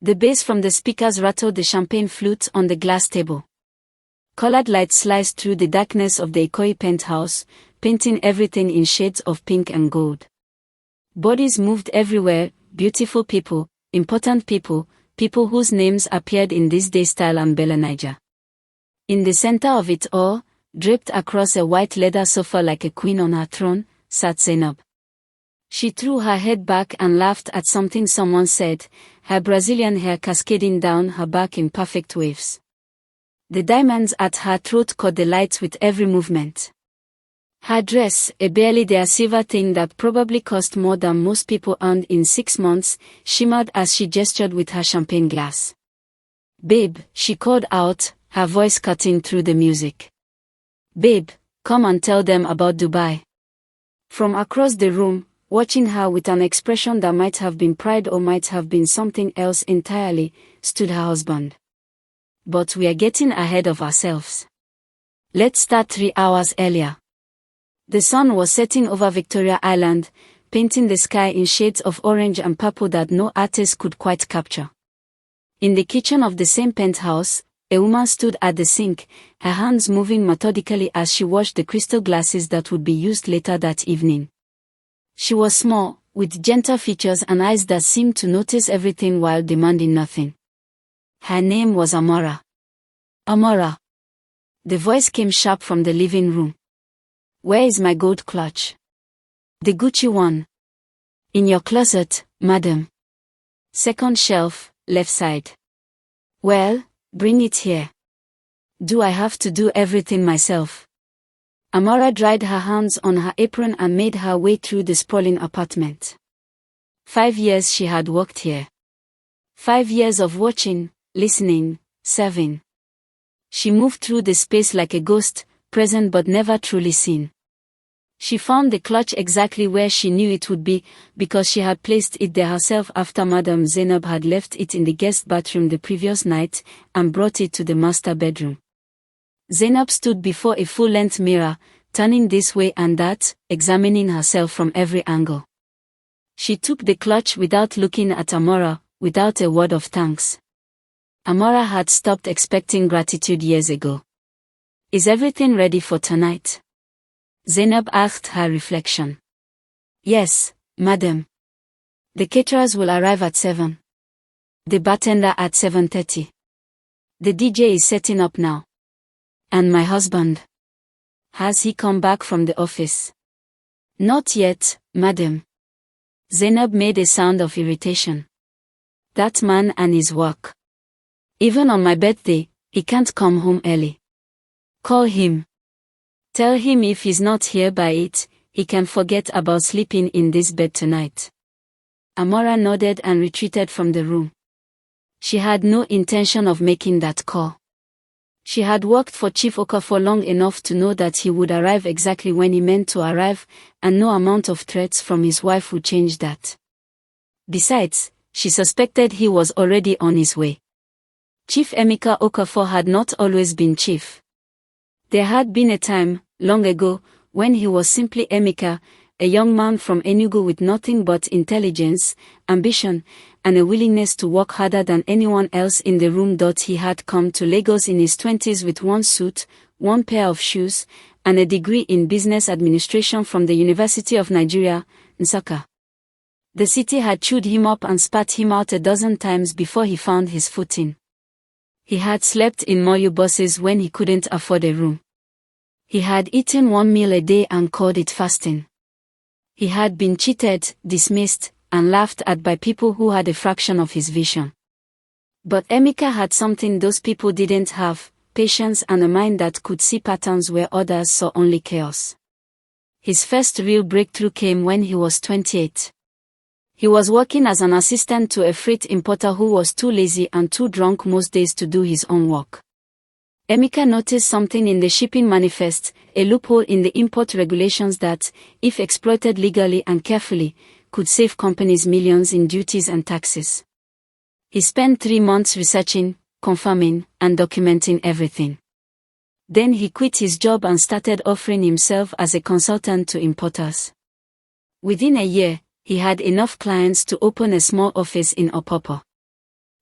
The bass from the speakers rattled the champagne flute on the glass table. Colored light sliced through the darkness of the Ikoyi penthouse, painting everything in shades of pink and gold. Bodies moved everywhere, beautiful people, important people, people whose names appeared in This Day Style and Bella Niger. In the center of it all, draped across a white leather sofa like a queen on her throne, sat Zainab. She threw her head back and laughed at something someone said, her Brazilian hair cascading down her back in perfect waves. The diamonds at her throat caught the lights with every movement. Her dress, a barely there silver thing that probably cost more than most people earned in 6 months, shimmered as she gestured with her champagne glass. "Babe," she called out, her voice cutting through the music. "Babe, come and tell them about Dubai." From across the room, watching her with an expression that might have been pride or might have been something else entirely, stood her husband. "But we are getting ahead of ourselves. Let's start 3 hours earlier." The sun was setting over Victoria Island, painting the sky in shades of orange and purple that no artist could quite capture. In the kitchen of the same penthouse, a woman stood at the sink, her hands moving methodically as she washed the crystal glasses that would be used later that evening. She was small, with gentle features and eyes that seemed to notice everything while demanding nothing. Her name was Amara. "Amara." The voice came sharp from the living room. "Where is my gold clutch?" "The Gucci one." "In your closet, madam. Second shelf, left side." "Well, bring it here." "Do I have to do everything myself?" Amara dried her hands on her apron and made her way through the sprawling apartment. 5 years she had worked here. 5 years of watching, listening, serving. She moved through the space like a ghost, present but never truly seen. She found the clutch exactly where she knew it would be, because she had placed it there herself after Madame Zainab had left it in the guest bathroom the previous night, and brought it to the master bedroom. Zainab stood before a full-length mirror, turning this way and that, examining herself from every angle. She took the clutch without looking at Amara, without a word of thanks. Amara had stopped expecting gratitude years ago. "Is everything ready for tonight?" Zainab asked her reflection. "Yes, madam. The caterers will arrive at 7. The bartender at 7:30. The DJ is setting up now." "And my husband? Has he come back from the office?" "Not yet, madam." Zainab made a sound of irritation. "That man and his work. Even on my birthday, he can't come home early. Call him. Tell him if he's not here by 8, he can forget about sleeping in this bed tonight." Amara nodded and retreated from the room. She had no intention of making that call. She had worked for Chief Okafor long enough to know that he would arrive exactly when he meant to arrive, and no amount of threats from his wife would change that. Besides, she suspected he was already on his way. Chief Emeka Okafor had not always been chief. There had been a time, long ago, when he was simply Emeka, a young man from Enugu with nothing but intelligence, ambition, and a willingness to work harder than anyone else in the room. He had come to Lagos in his 20s with 1 suit, 1 pair of shoes, and a degree in business administration from the University of Nigeria, Nsukka. The city had chewed him up and spat him out a dozen times before he found his footing. He had slept in Moyu buses when he couldn't afford a room. He had eaten 1 meal a day and called it fasting. He had been cheated, dismissed, and laughed at by people who had a fraction of his vision. But Emeka had something those people didn't have: patience and a mind that could see patterns where others saw only chaos. His first real breakthrough came when he was 28. He was working as an assistant to a freight importer who was too lazy and too drunk most days to do his own work. Emeka noticed something in the shipping manifest, a loophole in the import regulations that, if exploited legally and carefully, could save companies millions in duties and taxes. He spent 3 months researching, confirming, and documenting everything. Then he quit his job and started offering himself as a consultant to importers. Within a year, he had enough clients to open a small office in Opopo.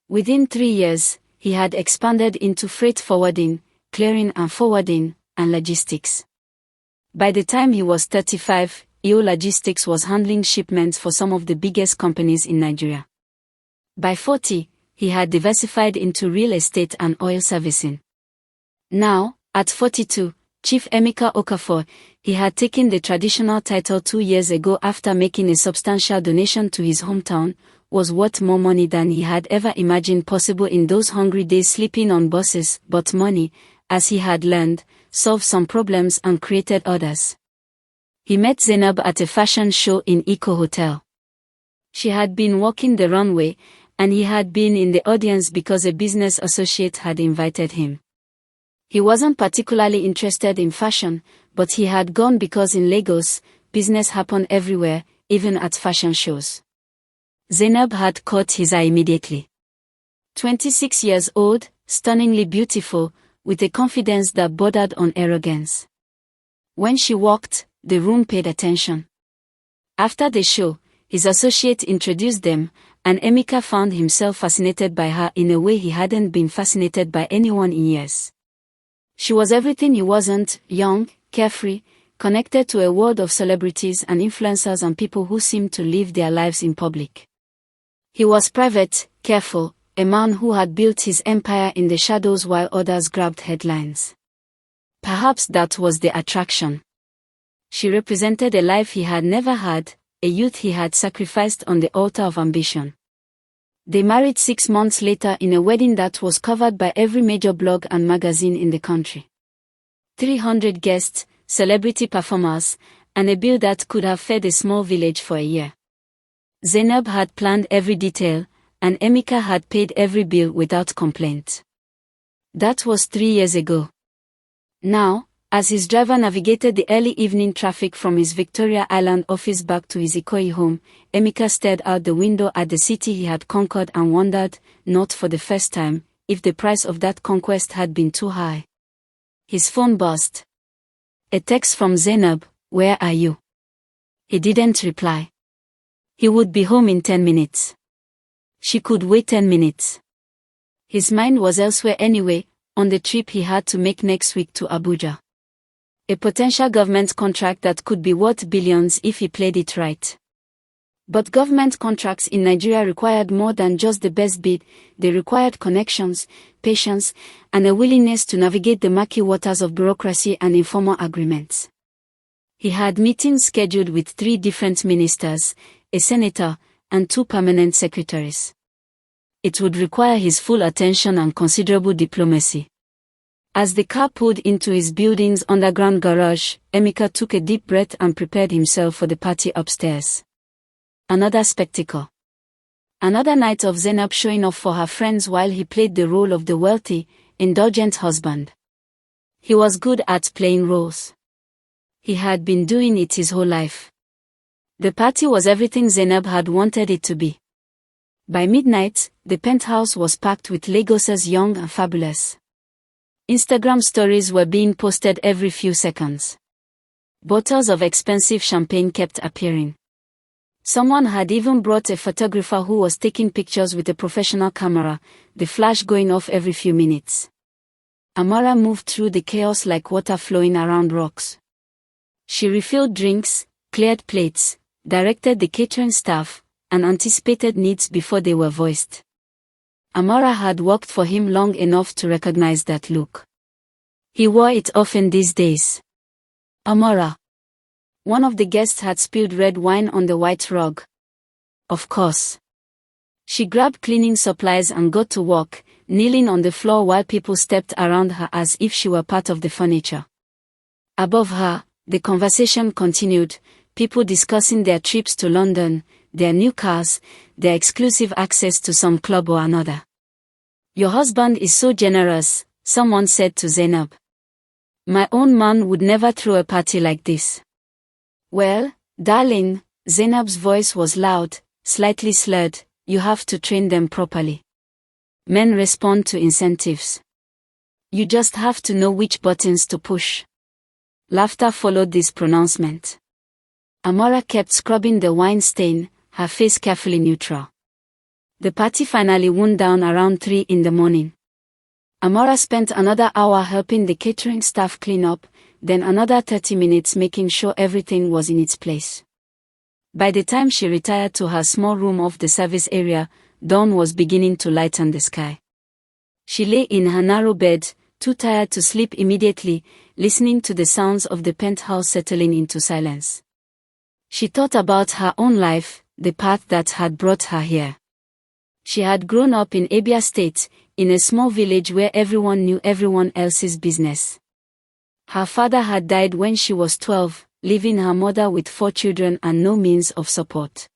Within 3 years, he had expanded into freight forwarding, clearing and forwarding, and logistics. By the time he was 35, EO Logistics was handling shipments for some of the biggest companies in Nigeria. By 40, he had diversified into real estate and oil servicing. Now, at 42, Chief Emeka Okafor, he had taken the traditional title 2 years ago after making a substantial donation to his hometown, was worth more money than he had ever imagined possible in those hungry days sleeping on buses, but money, as he had learned, solved some problems and created others. He met Zainab at a fashion show in Eco Hotel. She had been walking the runway, and he had been in the audience because a business associate had invited him. He wasn't particularly interested in fashion, but he had gone because in Lagos, business happened everywhere, even at fashion shows. Zainab had caught his eye immediately. 26 years old, stunningly beautiful, with a confidence that bordered on arrogance. When she walked, the room paid attention. After the show, his associate introduced them, and Emeka found himself fascinated by her in a way he hadn't been fascinated by anyone in years. She was everything he wasn't: young, carefree, connected to a world of celebrities and influencers and people who seemed to live their lives in public. He was private, careful, a man who had built his empire in the shadows while others grabbed headlines. Perhaps that was the attraction. She represented a life he had never had, a youth he had sacrificed on the altar of ambition. They married 6 months later in a wedding that was covered by every major blog and magazine in the country. 300 guests, celebrity performers, and a bill that could have fed a small village for a year. Zainab had planned every detail, and Emeka had paid every bill without complaint. That was 3 years ago. Now, as his driver navigated the early evening traffic from his Victoria Island office back to his Ikoyi home, Emeka stared out the window at the city he had conquered and wondered, not for the first time, if the price of that conquest had been too high. His phone buzzed. A text from Zainab: "Where are you?" He didn't reply. He would be home in 10 minutes. She could wait 10 minutes. His mind was elsewhere anyway, on the trip he had to make next week to Abuja. A potential government contract that could be worth billions if he played it right. But government contracts in Nigeria required more than just the best bid. They required connections, patience, and a willingness to navigate the murky waters of bureaucracy and informal agreements. He had meetings scheduled with 3 different ministers, a senator, and 2 permanent secretaries. It would require his full attention and considerable diplomacy. As the car pulled into his building's underground garage, Emeka took a deep breath and prepared himself for the party upstairs. Another spectacle. Another night of Zainab showing off for her friends while he played the role of the wealthy, indulgent husband. He was good at playing roles. He had been doing it his whole life. The party was everything Zainab had wanted it to be. By midnight, the penthouse was packed with Lagos's young and fabulous. Instagram stories were being posted every few seconds. Bottles of expensive champagne kept appearing. Someone had even brought a photographer who was taking pictures with a professional camera, the flash going off every few minutes. Amara moved through the chaos like water flowing around rocks. She refilled drinks, cleared plates, directed the catering staff, and anticipated needs before they were voiced. Amara had worked for him long enough to recognize that look. He wore it often these days. Amara. One of the guests had spilled red wine on the white rug. Of course. She grabbed cleaning supplies and got to work, kneeling on the floor while people stepped around her as if she were part of the furniture. Above her, the conversation continued, people discussing their trips to London, their new cars, their exclusive access to some club or another. "Your husband is so generous," someone said to Zainab. "My own man would never throw a party like this." "Well, darling," Zainab's voice was loud, slightly slurred, "you have to train them properly. Men respond to incentives. You just have to know which buttons to push." Laughter followed this pronouncement. Amara kept scrubbing the wine stain, her face carefully neutral. The party finally wound down around 3 in the morning. Amara spent another hour helping the catering staff clean up, then another 30 minutes making sure everything was in its place. By the time she retired to her small room off the service area, dawn was beginning to lighten the sky. She lay in her narrow bed, too tired to sleep immediately, listening to the sounds of the penthouse settling into silence. She thought about her own life, the path that had brought her here. She had grown up in Abia State, in a small village where everyone knew everyone else's business. Her father had died when she was 12, leaving her mother with 4 children and no means of support.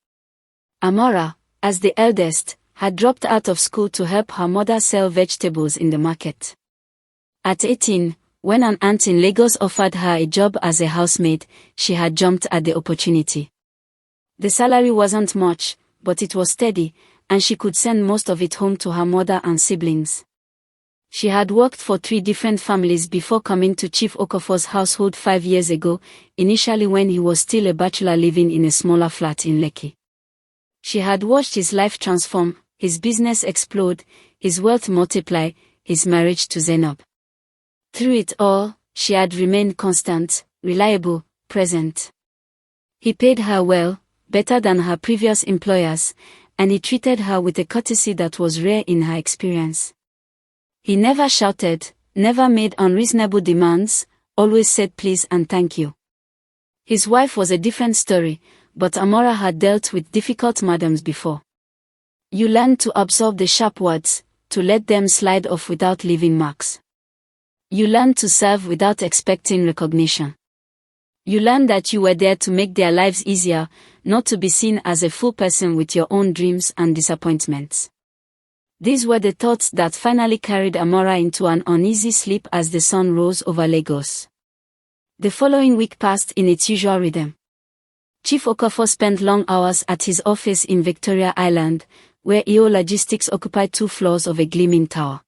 Amara, as the eldest, had dropped out of school to help her mother sell vegetables in the market. At 18, when an aunt in Lagos offered her a job as a housemaid, she had jumped at the opportunity. The salary wasn't much, but it was steady, and she could send most of it home to her mother and siblings. She had worked for 3 different families before coming to Chief Okafor's household 5 years ago, initially when he was still a bachelor living in a smaller flat in Lekki. She had watched his life transform, his business explode, his wealth multiply, his marriage to Zainab. Through it all, she had remained constant, reliable, present. He paid her well, better than her previous employers, and he treated her with a courtesy that was rare in her experience. He never shouted, never made unreasonable demands, always said please and thank you. His wife was a different story, but Amara had dealt with difficult madams before. You learn to absorb the sharp words, to let them slide off without leaving marks. You learn to serve without expecting recognition. You learn that you were there to make their lives easier, not to be seen as a full person with your own dreams and disappointments. These were the thoughts that finally carried Amara into an uneasy sleep as the sun rose over Lagos. The following week passed in its usual rhythm. Chief Okafor spent long hours at his office in Victoria Island, where EO Logistics occupied 2 floors of a gleaming tower.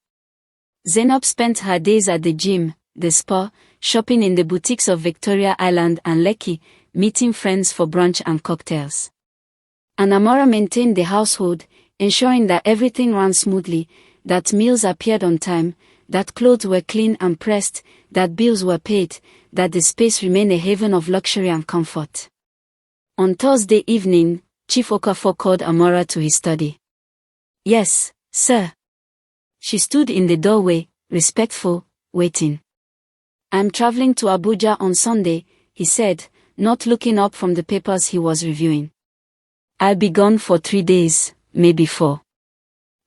Zainab spent her days at the gym, the spa, shopping in the boutiques of Victoria Island and Lekki, meeting friends for brunch and cocktails. And Amara maintained the household, ensuring that everything ran smoothly, that meals appeared on time, that clothes were clean and pressed, that bills were paid, that the space remained a haven of luxury and comfort. On Thursday evening, Chief Okafor called Amara to his study. Yes, sir. She stood in the doorway, respectful, waiting. I'm traveling to Abuja on Sunday, he said, not looking up from the papers he was reviewing. I'll be gone for 3 days, maybe 4.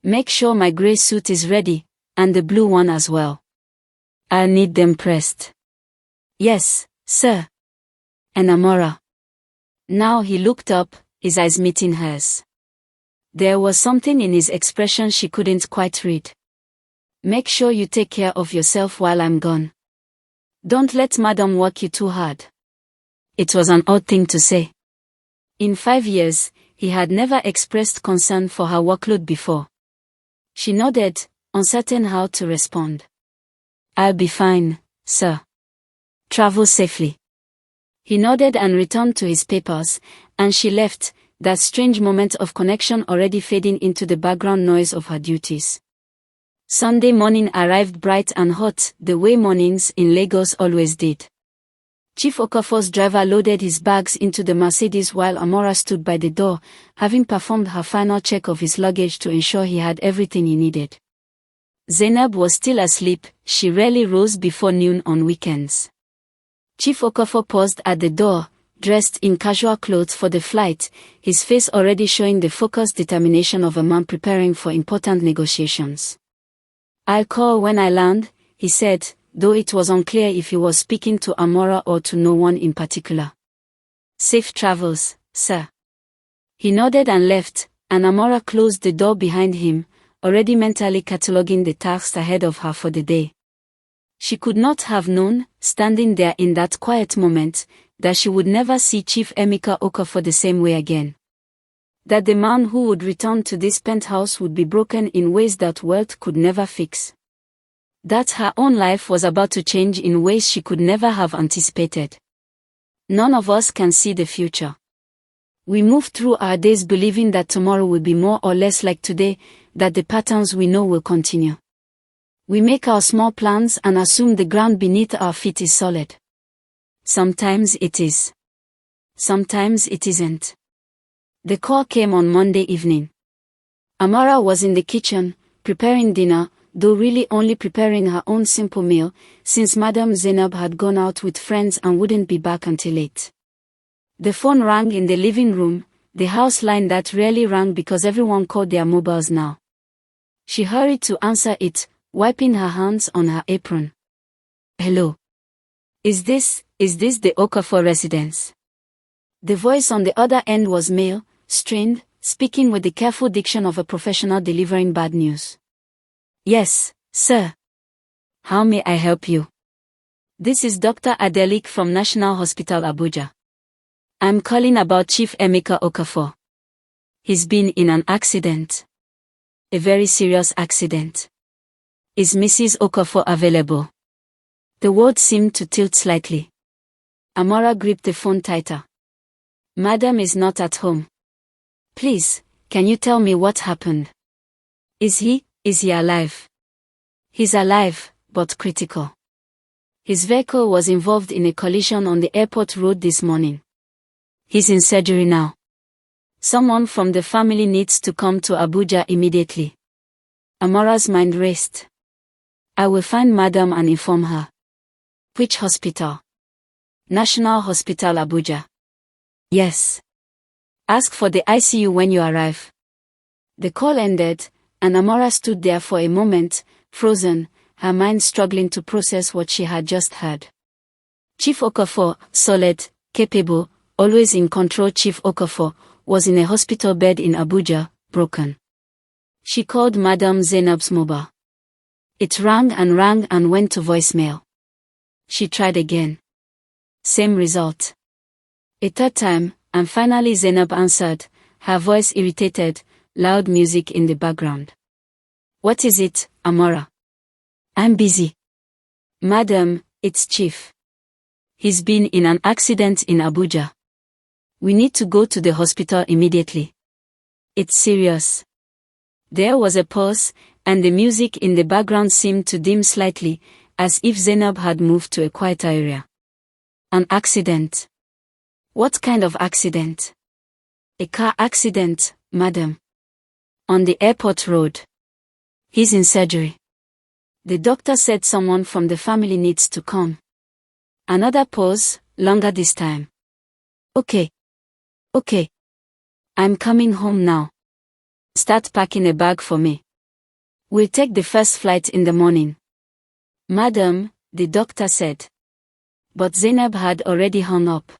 Make sure my grey suit is ready, and the blue one as well. I'll need them pressed. Yes, sir. And Amara. Now he looked up, his eyes meeting hers. There was something in his expression she couldn't quite read. Make sure you take care of yourself while I'm gone. Don't let Madam work you too hard. It was an odd thing to say. In 5 years, he had never expressed concern for her workload before. She nodded, uncertain how to respond. I'll be fine, sir. Travel safely. He nodded and returned to his papers, and she left, that strange moment of connection already fading into the background noise of her duties. Sunday morning arrived bright and hot, the way mornings in Lagos always did. Chief Okafor's driver loaded his bags into the Mercedes while Amara stood by the door, having performed her final check of his luggage to ensure he had everything he needed. Zainab was still asleep, she rarely rose before noon on weekends. Chief Okafor paused at the door, dressed in casual clothes for the flight, his face already showing the focused determination of a man preparing for important negotiations. I'll call when I land, he said, though it was unclear if he was speaking to Amara or to no one in particular. Safe travels, sir. He nodded and left, and Amara closed the door behind him, already mentally cataloguing the tasks ahead of her for the day. She could not have known, standing there in that quiet moment, that she would never see Chief Emeka Okafor the same way again. That the man who would return to this penthouse would be broken in ways that wealth could never fix. That her own life was about to change in ways she could never have anticipated. None of us can see the future. We move through our days believing that tomorrow will be more or less like today, that the patterns we know will continue. We make our small plans and assume the ground beneath our feet is solid. Sometimes it is. Sometimes it isn't. The call came on Monday evening. Amara was in the kitchen, preparing dinner, though really only preparing her own simple meal, since Madam Zainab had gone out with friends and wouldn't be back until late. The phone rang in the living room, the house line that rarely rang because everyone called their mobiles now. She hurried to answer it, wiping her hands on her apron. Hello. Is this the Okafor residence? The voice on the other end was male, strained, speaking with the careful diction of a professional delivering bad news. Yes, sir. How may I help you? This is Dr. Adelik from National Hospital Abuja. I'm calling about Chief Emeka Okafor. He's been in an accident. A very serious accident. Is Mrs. Okafor available? The word seemed to tilt slightly. Amara gripped the phone tighter. Madam is not at home. Please, can you tell me what happened? Is he alive? He's alive, but critical. His vehicle was involved in a collision on the airport road this morning. He's in surgery now. Someone from the family needs to come to Abuja immediately. Amara's mind raced. I will find Madam and inform her. Which hospital? National Hospital Abuja. Yes. Ask for the ICU when you arrive. The call ended, and Amara stood there for a moment, frozen, her mind struggling to process what she had just heard. Chief Okafor, solid, capable, always in control. Chief Okafor was in a hospital bed in Abuja, broken. She called Madam Zainab's mobile. It rang and went to voicemail. She tried again. Same result. A third time, and finally Zainab answered, her voice irritated, loud music in the background. What is it, Amara? I'm busy. Madam, it's Chief. He's been in an accident in Abuja. We need to go to the hospital immediately. It's serious. There was a pause, and the music in the background seemed to dim slightly, as if Zainab had moved to a quieter area. An accident. What kind of accident? A car accident, madam. On the airport road. He's in surgery. The doctor said someone from the family needs to come. Another pause, longer this time. Okay. I'm coming home now. Start packing a bag for me. We'll take the first flight in the morning. Madam, the doctor said. But Zainab had already hung up.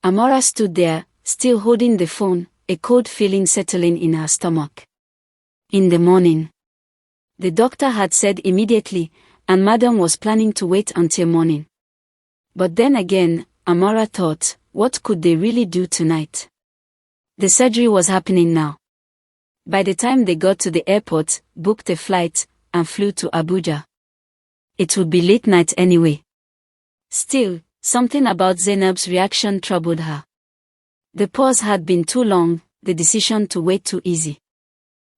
Amara stood there, still holding the phone, a cold feeling settling in her stomach. In the morning. The doctor had said immediately, and Madam was planning to wait until morning. But then again, Amara thought, what could they really do tonight? The surgery was happening now. By the time they got to the airport, booked a flight, and flew to Abuja. It would be late night anyway. Still, something about Zainab's reaction troubled her. The pause had been too long, the decision to wait too easy.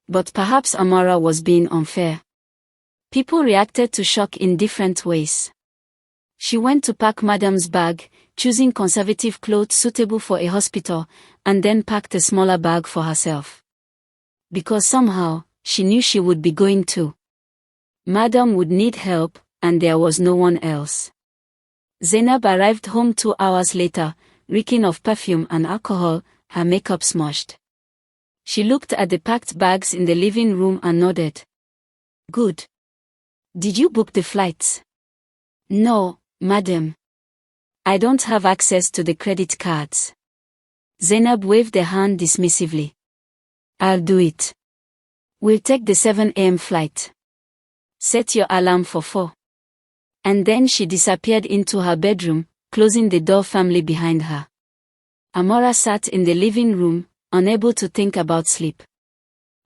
But perhaps Amara was being unfair. People reacted to shock in different ways. She went to pack Madam's bag, choosing conservative clothes suitable for a hospital, and then packed a smaller bag for herself. Because somehow, she knew she would be going too. Madam would need help, and there was no one else. Zainab arrived home 2 hours later, reeking of perfume and alcohol, her makeup smudged. She looked at the packed bags in the living room and nodded. Good. Did you book the flights? No, madam. I don't have access to the credit cards. Zainab waved a hand dismissively. I'll do it. We'll take the 7 a.m. flight. Set your alarm for 4. And then she disappeared into her bedroom, closing the door firmly behind her. Amara sat in the living room, unable to think about sleep.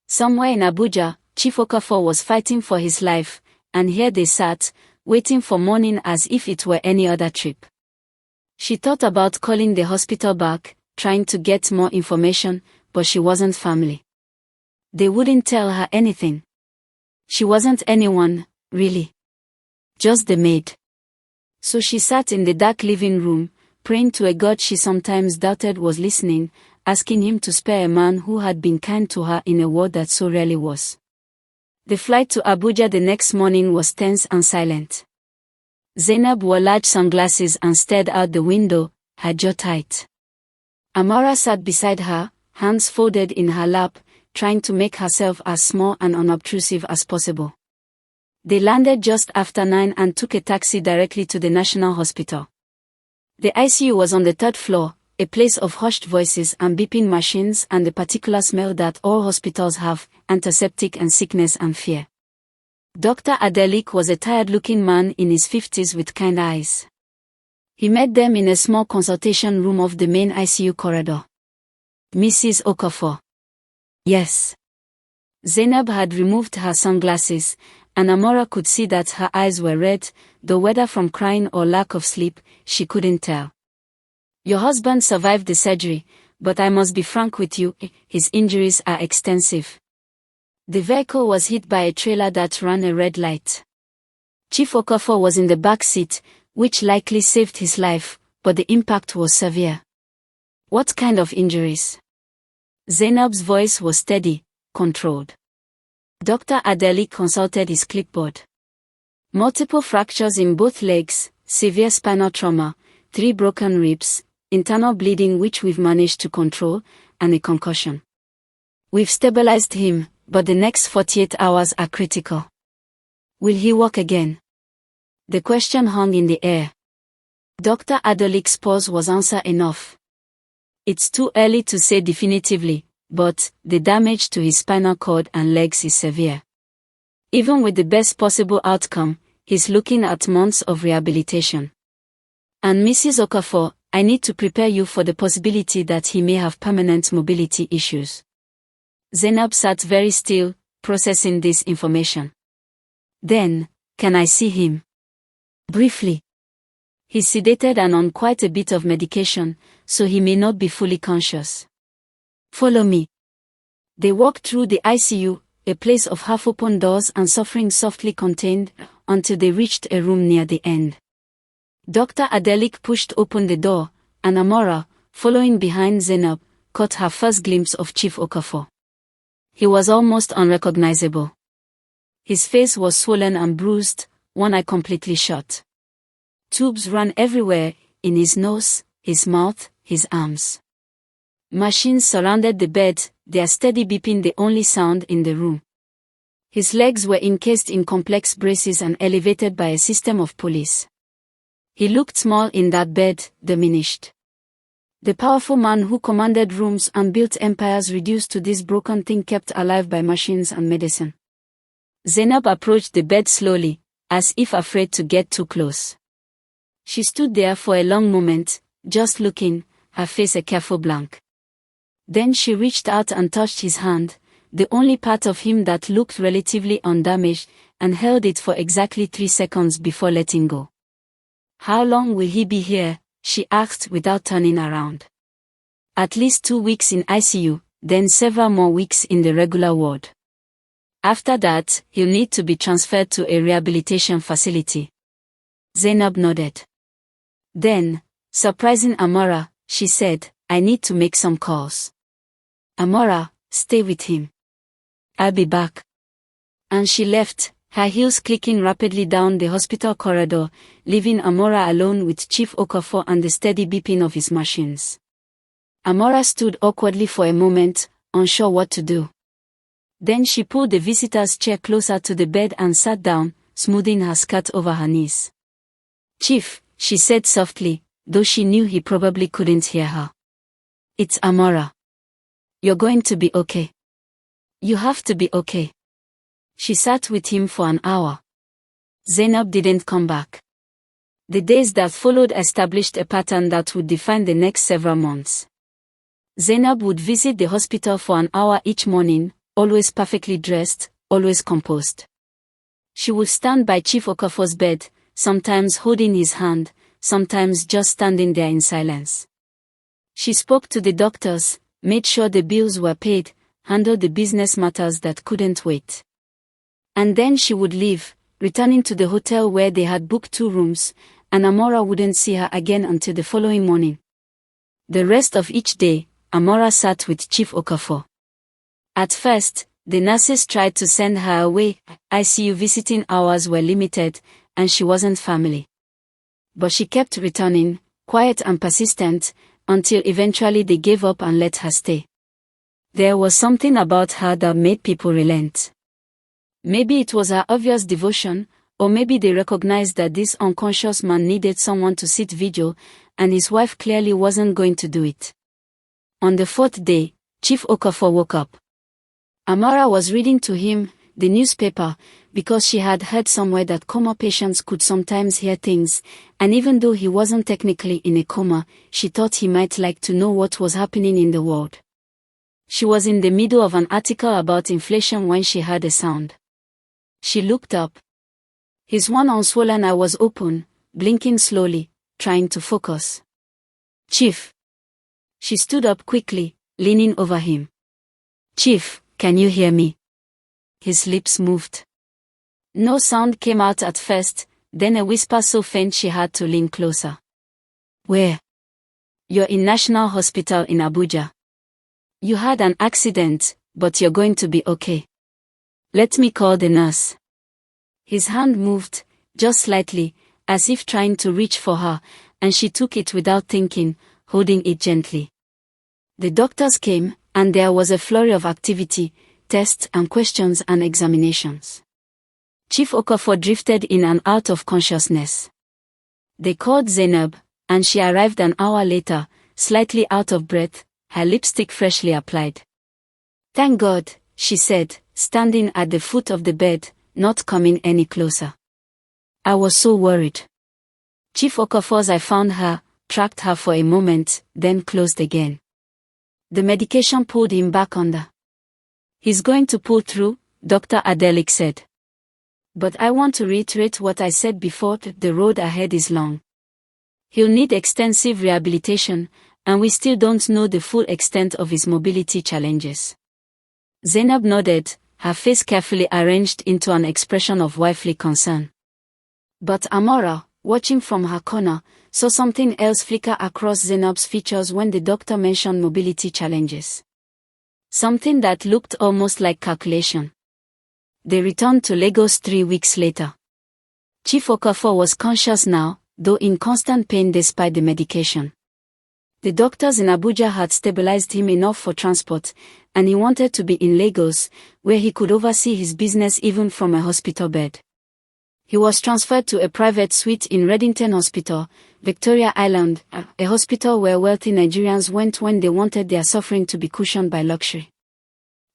Somewhere in Abuja, Chief Okafor was fighting for his life, and here they sat, waiting for morning as if it were any other trip. She thought about calling the hospital back, trying to get more information, but she wasn't family. They wouldn't tell her anything. She wasn't anyone, really. Just the maid. So she sat in the dark living room, praying to a God she sometimes doubted was listening, asking him to spare a man who had been kind to her in a world that so rarely was. The flight to Abuja the next morning was tense and silent. Zainab wore large sunglasses and stared out the window, her jaw tight. Amara sat beside her, hands folded in her lap, trying to make herself as small and unobtrusive as possible. They landed just after 9 and took a taxi directly to the National Hospital. The ICU was on the 3rd floor, a place of hushed voices and beeping machines and the particular smell that all hospitals have, antiseptic and sickness and fear. Dr. Adelik was a tired-looking man in his 50s with kind eyes. He met them in a small consultation room off the main ICU corridor. Mrs. Okafor. Yes. Zainab had removed her sunglasses, and Amara could see that her eyes were red, though whether from crying or lack of sleep, she couldn't tell. Your husband survived the surgery, but I must be frank with you, his injuries are extensive. The vehicle was hit by a trailer that ran a red light. Chief Okafor was in the back seat, which likely saved his life, but the impact was severe. What kind of injuries? Zainab's voice was steady, controlled. Dr. Adeli consulted his clipboard. Multiple fractures in both legs, severe spinal trauma, 3 broken ribs, internal bleeding which we've managed to control, and a concussion. We've stabilized him, but the next 48 hours are critical. Will he walk again? The question hung in the air. Dr. Adelik's pause was answer enough. It's too early to say definitively, but the damage to his spinal cord and legs is severe. Even with the best possible outcome, he's looking at months of rehabilitation. And Mrs. Okafor, I need to prepare you for the possibility that he may have permanent mobility issues. Zainab sat very still, processing this information. Then, can I see him? Briefly. He's sedated and on quite a bit of medication, so he may not be fully conscious. Follow me. They walked through the ICU, a place of half-open doors and suffering softly contained, until they reached a room near the end. Dr. Adelik pushed open the door, and Amara, following behind Zainab, caught her first glimpse of Chief Okafor. He was almost unrecognizable. His face was swollen and bruised, one eye completely shut. Tubes ran everywhere, in his nose, his mouth, his arms. Machines surrounded the bed, their steady beeping the only sound in the room. His legs were encased in complex braces and elevated by a system of pulleys. He looked small in that bed, diminished. The powerful man who commanded rooms and built empires reduced to this broken thing kept alive by machines and medicine. Zainab approached the bed slowly, as if afraid to get too close. She stood there for a long moment, just looking, her face a careful blank. Then she reached out and touched his hand, the only part of him that looked relatively undamaged, and held it for exactly 3 seconds before letting go. How long will he be here? She asked without turning around. At least 2 weeks in ICU, then several more weeks in the regular ward. After that, he'll need to be transferred to a rehabilitation facility. Zainab nodded. Then, surprising Amara, she said, I need to make some calls. Amara, stay with him. I'll be back. And she left, her heels clicking rapidly down the hospital corridor, leaving Amara alone with Chief Okafor and the steady beeping of his machines. Amara stood awkwardly for a moment, unsure what to do. Then she pulled the visitor's chair closer to the bed and sat down, smoothing her skirt over her knees. Chief, she said softly, though she knew he probably couldn't hear her. It's Amara. You're going to be okay. You have to be okay. She sat with him for an hour. Zainab didn't come back. The days that followed established a pattern that would define the next several months. Zainab would visit the hospital for an hour each morning, always perfectly dressed, always composed. She would stand by Chief Okafor's bed, sometimes holding his hand, sometimes just standing there in silence. She spoke to the doctors, made sure the bills were paid, handled the business matters that couldn't wait. And then she would leave, returning to the hotel where they had booked 2 rooms, and Amara wouldn't see her again until the following morning. The rest of each day, Amara sat with Chief Okafor. At first, the nurses tried to send her away. ICU visiting hours were limited, and she wasn't family. But she kept returning, quiet and persistent, until eventually they gave up and let her stay. There was something about her that made people relent. Maybe it was her obvious devotion, or maybe they recognized that this unconscious man needed someone to sit vigil, and his wife clearly wasn't going to do it. On the 4th day, Chief Okafor woke up. Amara was reading to him the newspaper, because she had heard somewhere that coma patients could sometimes hear things, and even though he wasn't technically in a coma, she thought he might like to know what was happening in the world. She was in the middle of an article about inflation when she heard a sound. She looked up. His one unswollen eye was open, blinking slowly, trying to focus. "Chief." She stood up quickly, leaning over him. "Chief, can you hear me?" His lips moved. No sound came out at first, then a whisper so faint she had to lean closer. "Where?" "You're in National Hospital in Abuja. You had an accident, but you're going to be okay. Let me call the nurse." His hand moved, just slightly, as if trying to reach for her, and she took it without thinking, holding it gently. The doctors came, and there was a flurry of activity, tests and questions and examinations. Chief Okafor drifted in and out of consciousness. They called Zainab, and she arrived an hour later, slightly out of breath, her lipstick freshly applied. "Thank God," she said, standing at the foot of the bed, not coming any closer. "I was so worried." Chief Okafor's eye found her, tracked her for a moment, then closed again. The medication pulled him back under. "He's going to pull through," Dr. Adelik said. "But I want to reiterate what I said before, the road ahead is long. He'll need extensive rehabilitation, and we still don't know the full extent of his mobility challenges." Zainab nodded, her face carefully arranged into an expression of wifely concern. But Amara, watching from her corner, saw something else flicker across Zainab's features when the doctor mentioned mobility challenges. Something that looked almost like calculation. They returned to Lagos 3 weeks later. Chief Okafor was conscious now, though in constant pain despite the medication. The doctors in Abuja had stabilized him enough for transport, and he wanted to be in Lagos, where he could oversee his business even from a hospital bed. He was transferred to a private suite in Reddington Hospital, Victoria Island, a hospital where wealthy Nigerians went when they wanted their suffering to be cushioned by luxury.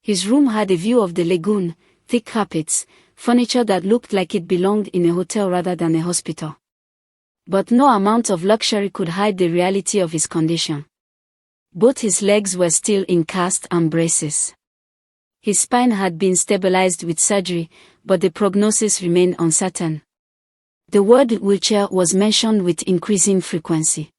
His room had a view of the lagoon, thick carpets, furniture that looked like it belonged in a hotel rather than a hospital. But no amount of luxury could hide the reality of his condition. Both his legs were still in cast and braces. His spine had been stabilized with surgery, but the prognosis remained uncertain. The word wheelchair was mentioned with increasing frequency.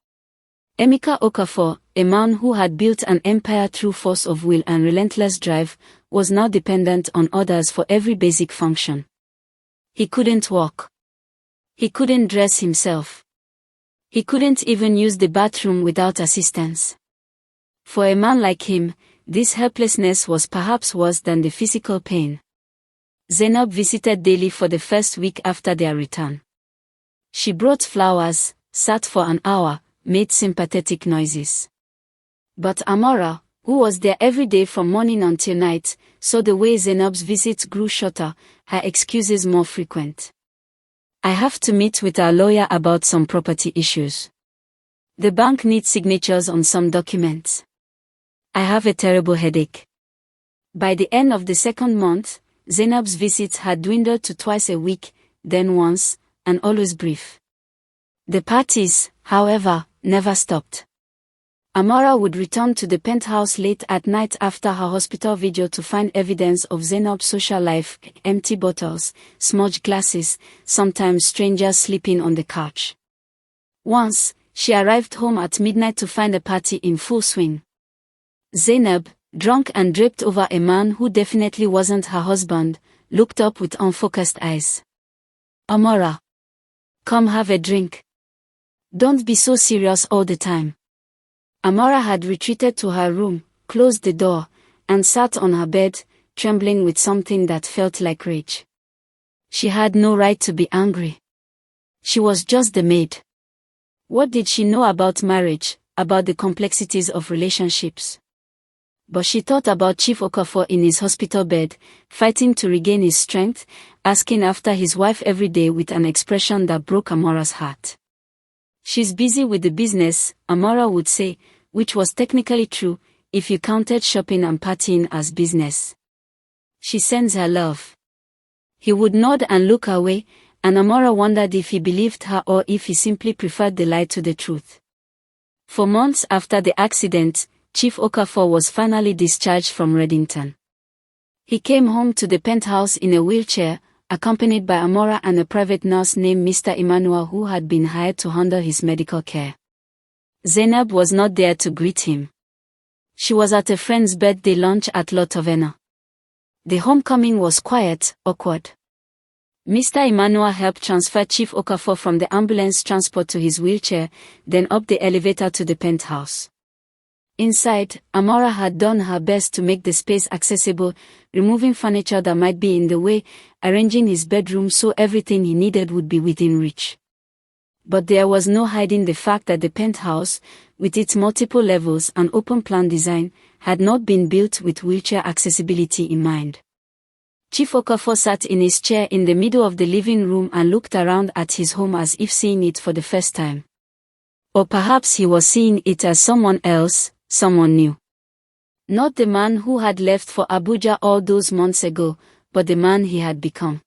Emeka Okafor, a man who had built an empire through force of will and relentless drive, was now dependent on others for every basic function. He couldn't walk. He couldn't dress himself. He couldn't even use the bathroom without assistance. For a man like him, this helplessness was perhaps worse than the physical pain. Zainab visited daily for the first week after their return. She brought flowers, sat for an hour, made sympathetic noises. But Amara, who was there every day from morning until night, saw the way Zainab's visits grew shorter, her excuses more frequent. "I have to meet with our lawyer about some property issues. The bank needs signatures on some documents. I have a terrible headache." By the end of the 2nd month, Zainab's visits had dwindled to twice a week, then once, and always brief. The parties, however, never stopped. Amara would return to the penthouse late at night after her hospital vigil to find evidence of Zainab's social life, empty bottles, smudged glasses, sometimes strangers sleeping on the couch. Once, She arrived home at midnight to find a party in full swing. Zainab, drunk and draped over a man who definitely wasn't her husband, looked up with unfocused eyes. Amara. Come have a drink. Don't be so serious all the time. Amara had retreated to her room, closed the door, and sat on her bed, trembling with something that felt like rage. She had no right to be angry. She was just the maid. What did she know about marriage, about the complexities of relationships? But she thought about Chief Okafor in his hospital bed, fighting to regain his strength, asking after his wife every day with an expression that broke Amara's heart. She's busy with the business, Amara would say, which was technically true, if you counted shopping and partying as business. She sends her love. He would nod and look away, and Amara wondered if he believed her or if he simply preferred the lie to the truth. For months after the accident, Chief Okafor was finally discharged from Reddington. He came home to the penthouse in a wheelchair, accompanied by Amara and a private nurse named Mr. Emmanuel who had been hired to handle his medical care. Zainab was not there to greet him. She was at a friend's birthday lunch at La Taverna. The homecoming was quiet, awkward. Mr. Emmanuel helped transfer Chief Okafor from the ambulance transport to his wheelchair, then up the elevator to the penthouse. Inside, Amara had done her best to make the space accessible, removing furniture that might be in the way, arranging his bedroom so everything he needed would be within reach. But there was no hiding the fact that the penthouse, with its multiple levels and open-plan design, had not been built with wheelchair accessibility in mind. Chief Okafor sat in his chair in the middle of the living room and looked around at his home as if seeing it for the first time. Or perhaps he was seeing it as someone else, someone new. Not the man who had left for Abuja all those months ago, but the man he had become.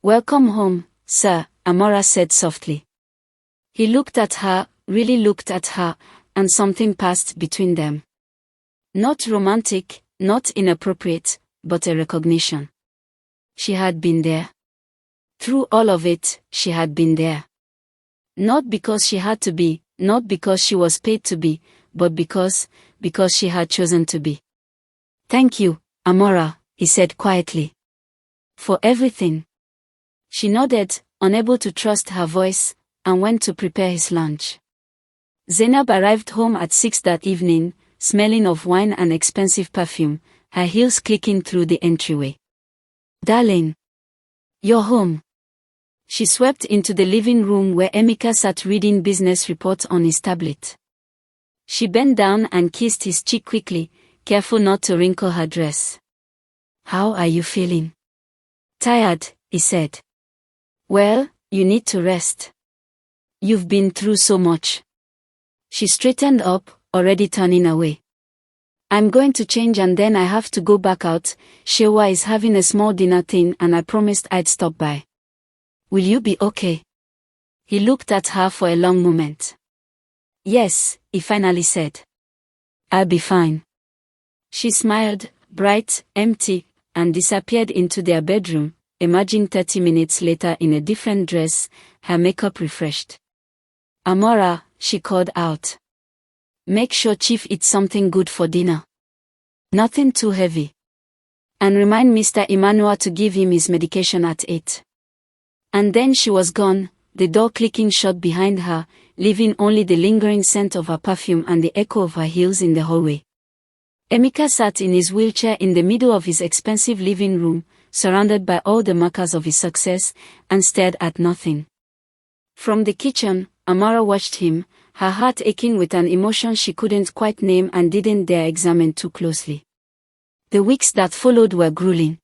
"Welcome home, sir," Amara said softly. He looked at her, really looked at her, and something passed between them. Not romantic, not inappropriate, but a recognition. She had been there. Through all of it, she had been there. Not because she had to be, not because she was paid to be, but because she had chosen to be. "Thank you, Amara," he said quietly. "For everything." She nodded, unable to trust her voice, and went to prepare his lunch. Zainab arrived home at 6 that evening, smelling of wine and expensive perfume, her heels clicking through the entryway. "Darling, you're home." She swept into the living room where Emeka sat reading business reports on his tablet. She bent down and kissed his cheek quickly, careful not to wrinkle her dress. "How are you feeling?" "Tired," he said. "Well, you need to rest. You've been through so much." She straightened up, already turning away. "I'm going to change and then I have to go back out. Shewa is having a small dinner thing and I promised I'd stop by. Will you be okay?" He looked at her for a long moment. "Yes," he finally said. "I'll be fine." She smiled, bright, empty, and disappeared into their bedroom, emerging 30 minutes later in a different dress, her makeup refreshed. "Amara," she called out. "Make sure Chief eats something good for dinner. Nothing too heavy. And remind Mr. Emmanuel to give him his medication at 8. And then she was gone, the door clicking shut behind her, leaving only the lingering scent of her perfume and the echo of her heels in the hallway. Emeka sat in his wheelchair in the middle of his expensive living room, surrounded by all the markers of his success, and stared at nothing. From the kitchen, Amara watched him, her heart aching with an emotion she couldn't quite name and didn't dare examine too closely. The weeks that followed were grueling.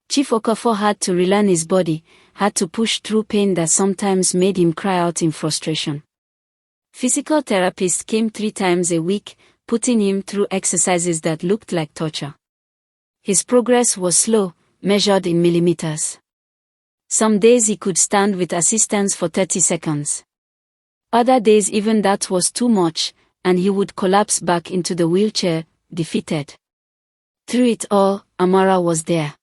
Chief Okafor had to relearn his body, had to push through pain that sometimes made him cry out in frustration. Physical therapists came 3 times a week, putting him through exercises that looked like torture. His progress was slow, measured in millimeters. Some days he could stand with assistance for 30 seconds. Other days even that was too much, and he would collapse back into the wheelchair, defeated. Through it all, Amara was there.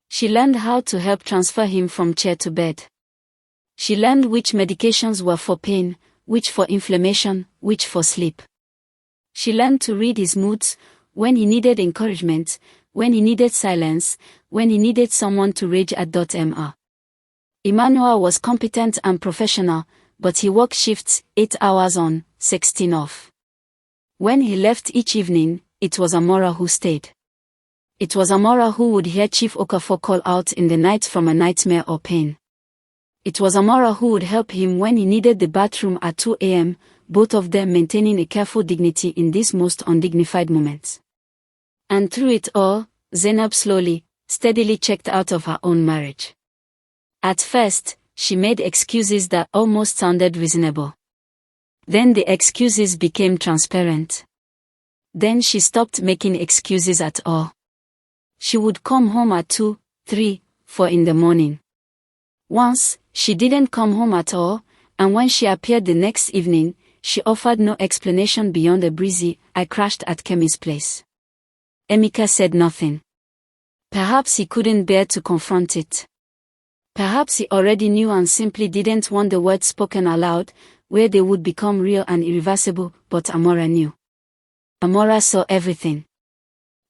She learned how to help transfer him from chair to bed. She learned which medications were for pain, which for inflammation, which for sleep. She learned to read his moods, when he needed encouragement, when he needed silence, when he needed someone to rage at. Emmanuel was competent and professional, but he worked shifts, 8 hours on, 16 off. When he left each evening, it was Amara who stayed. It was Amara who would hear Chief Okafor call out in the night from a nightmare or pain. It was Amara who would help him when he needed the bathroom at 2 a.m., both of them maintaining a careful dignity in these most undignified moments. And through it all, Zainab slowly, steadily checked out of her own marriage. At first, she made excuses that almost sounded reasonable. Then the excuses became transparent. Then she stopped making excuses at all. She would come home at 2, 3, 4 in the morning. Once, she didn't come home at all, and when she appeared the next evening, she offered no explanation beyond a breezy, "I crashed at Kemi's place." Emeka said nothing. Perhaps he couldn't bear to confront it. Perhaps he already knew and simply didn't want the words spoken aloud, where they would become real and irreversible, but Amara knew. Amara saw everything.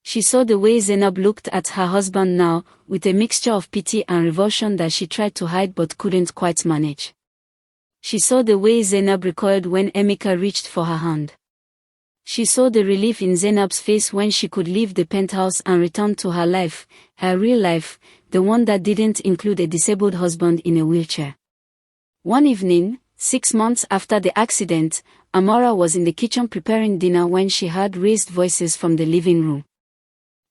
She saw the way Zainab looked at her husband now, with a mixture of pity and revulsion that she tried to hide but couldn't quite manage. She saw the way Zainab recoiled when Emeka reached for her hand. She saw the relief in Zainab's face when she could leave the penthouse and return to her life, her real life, the one that didn't include a disabled husband in a wheelchair. One evening, 6 months after the accident, Amara was in the kitchen preparing dinner when she heard raised voices from the living room.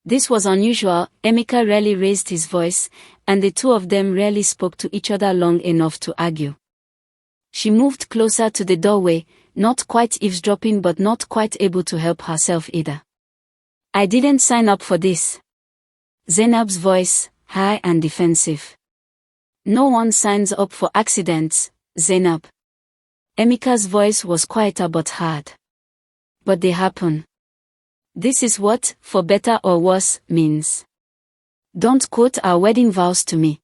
This was unusual. Emeka rarely raised his voice, and the two of them rarely spoke to each other long enough to argue. She moved closer to the doorway, not quite eavesdropping but not quite able to help herself either. "I didn't sign up for this." Zainab's voice, high and defensive. "No one signs up for accidents, Zainab." Emeka's voice was quieter but hard. "But they happen. This is what, for better or worse, means. Don't quote our wedding vows to me.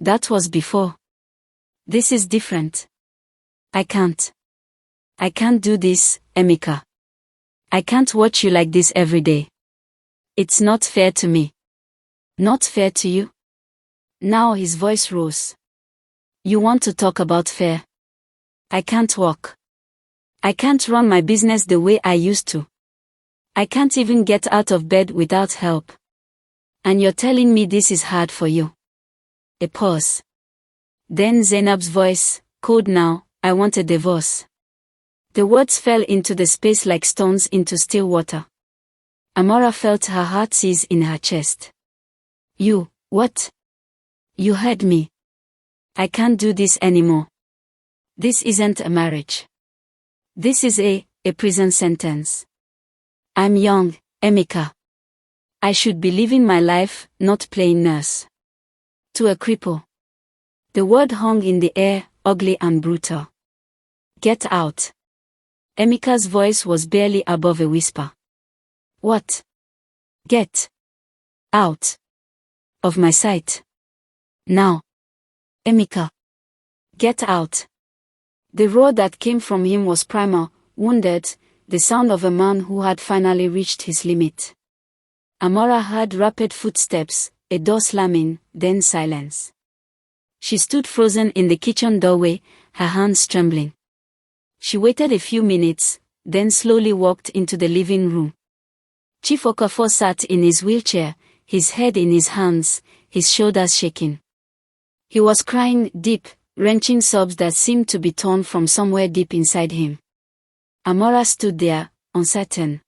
That was before. This is different. I can't do this, Emeka. I can't watch you like this every day. It's not fair to me." "Not fair to you?" Now his voice rose. "You want to talk about fair? I can't walk. I can't run my business the way I used to. I can't even get out of bed without help. And you're telling me this is hard for you." A pause. Then Zainab's voice, cold now, "I want a divorce." The words fell into the space like stones into still water. Amara felt her heart seize in her chest. "You, what? You heard me. I can't do this anymore. This isn't a marriage. This is a prison sentence. I'm young, Emeka. I should be living my life, not playing nurse. To a cripple." The word hung in the air, ugly and brutal. "Get out." Emeka's voice was barely above a whisper. "What? Get out of my sight. Now. Emeka. Get out." The roar that came from him was primal, wounded, the sound of a man who had finally reached his limit. Amara heard rapid footsteps, a door slamming, then silence. She stood frozen in the kitchen doorway, her hands trembling. She waited a few minutes, then slowly walked into the living room. Chief Okafor sat in his wheelchair, his head in his hands, his shoulders shaking. He was crying deep, wrenching sobs that seemed to be torn from somewhere deep inside him. Amara stood there, uncertain.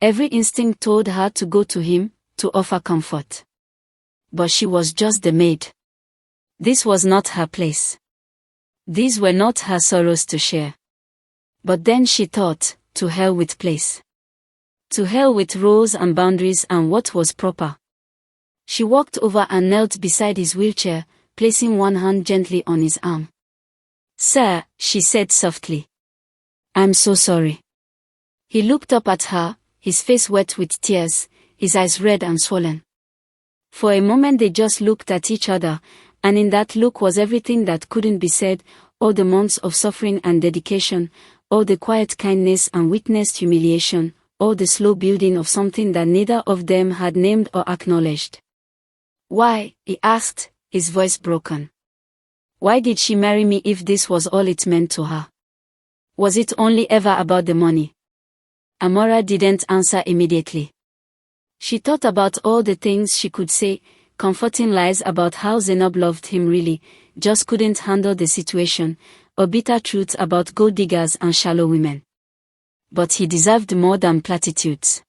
Every instinct told her to go to him, to offer comfort. But she was just the maid. This was not her place. These were not her sorrows to share. But then she thought, to hell with place. To hell with rules and boundaries and what was proper. She walked over and knelt beside his wheelchair, placing one hand gently on his arm. "Sir," she said softly. "I'm so sorry." He looked up at her, his face wet with tears, his eyes red and swollen. For a moment they just looked at each other, and in that look was everything that couldn't be said, all the months of suffering and dedication, all the quiet kindness and witnessed humiliation, all the slow building of something that neither of them had named or acknowledged. Why, he asked, his voice broken. Why did she marry me if this was all it meant to her? Was it only ever about the money? Amara didn't answer immediately. She thought about all the things she could say, comforting lies about how Zainab loved him really, just couldn't handle the situation, or bitter truths about gold diggers and shallow women. But he deserved more than platitudes.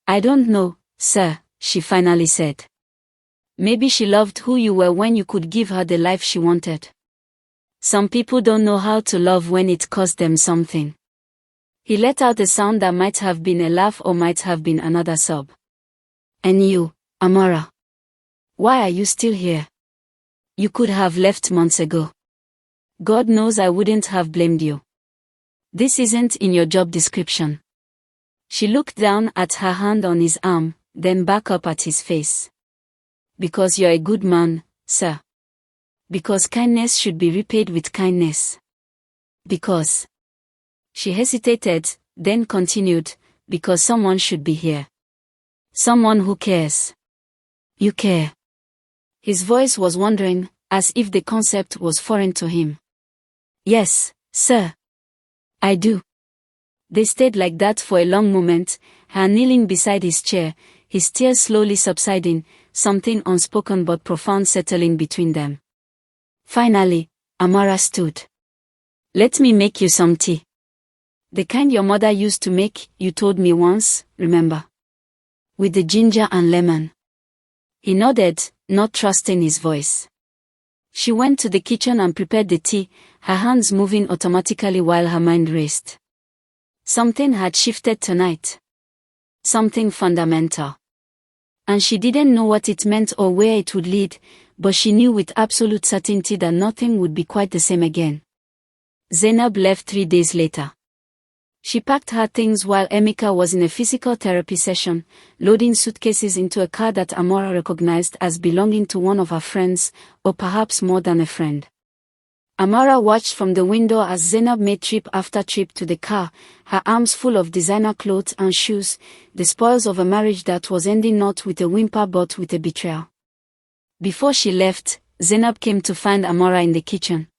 I don't know, sir, she finally said. Maybe she loved who you were when you could give her the life she wanted. Some people don't know how to love when it costs them something. He let out a sound that might have been a laugh or might have been another sob. And you, Amara? Why are you still here? You could have left months ago. God knows I wouldn't have blamed you. This isn't in your job description. She looked down at her hand on his arm, then back up at his face. Because you're a good man, sir. Because kindness should be repaid with kindness. Because. She hesitated, then continued, because someone should be here. Someone who cares. You care. His voice was wondering, as if the concept was foreign to him. Yes, sir. I do. They stayed like that for a long moment, her kneeling beside his chair, his tears slowly subsiding, something unspoken but profound settling between them. Finally, Amara stood. Let me make you some tea. The kind your mother used to make, you told me once, remember? With the ginger and lemon. He nodded, not trusting his voice. She went to the kitchen and prepared the tea, her hands moving automatically while her mind raced. Something had shifted tonight. Something fundamental. And she didn't know what it meant or where it would lead, but she knew with absolute certainty that nothing would be quite the same again. Zainab left 3 days later. She packed her things while Emeka was in a physical therapy session, loading suitcases into a car that Amara recognized as belonging to one of her friends, or perhaps more than a friend. Amara watched from the window as Zainab made trip after trip to the car, her arms full of designer clothes and shoes, the spoils of a marriage that was ending not with a whimper but with a betrayal. Before she left, Zainab came to find Amara in the kitchen.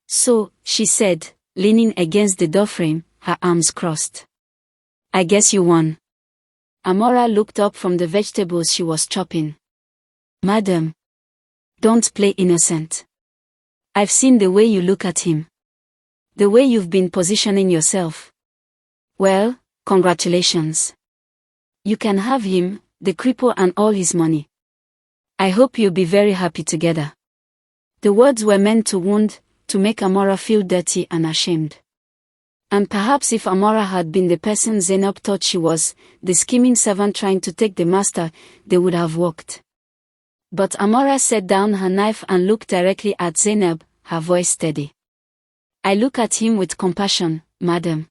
So, she said, leaning against the doorframe, her arms crossed. I guess you won. Amara looked up from the vegetables she was chopping. Madam. Don't play innocent. I've seen the way you look at him. The way you've been positioning yourself. Well, congratulations. You can have him, the cripple and all his money. I hope you'll be very happy together. The words were meant to wound, to make Amara feel dirty and ashamed. And perhaps if Amara had been the person Zainab thought she was, the scheming servant trying to take the master, they would have walked. But Amara set down her knife and looked directly at Zainab, her voice steady. I look at him with compassion, madam.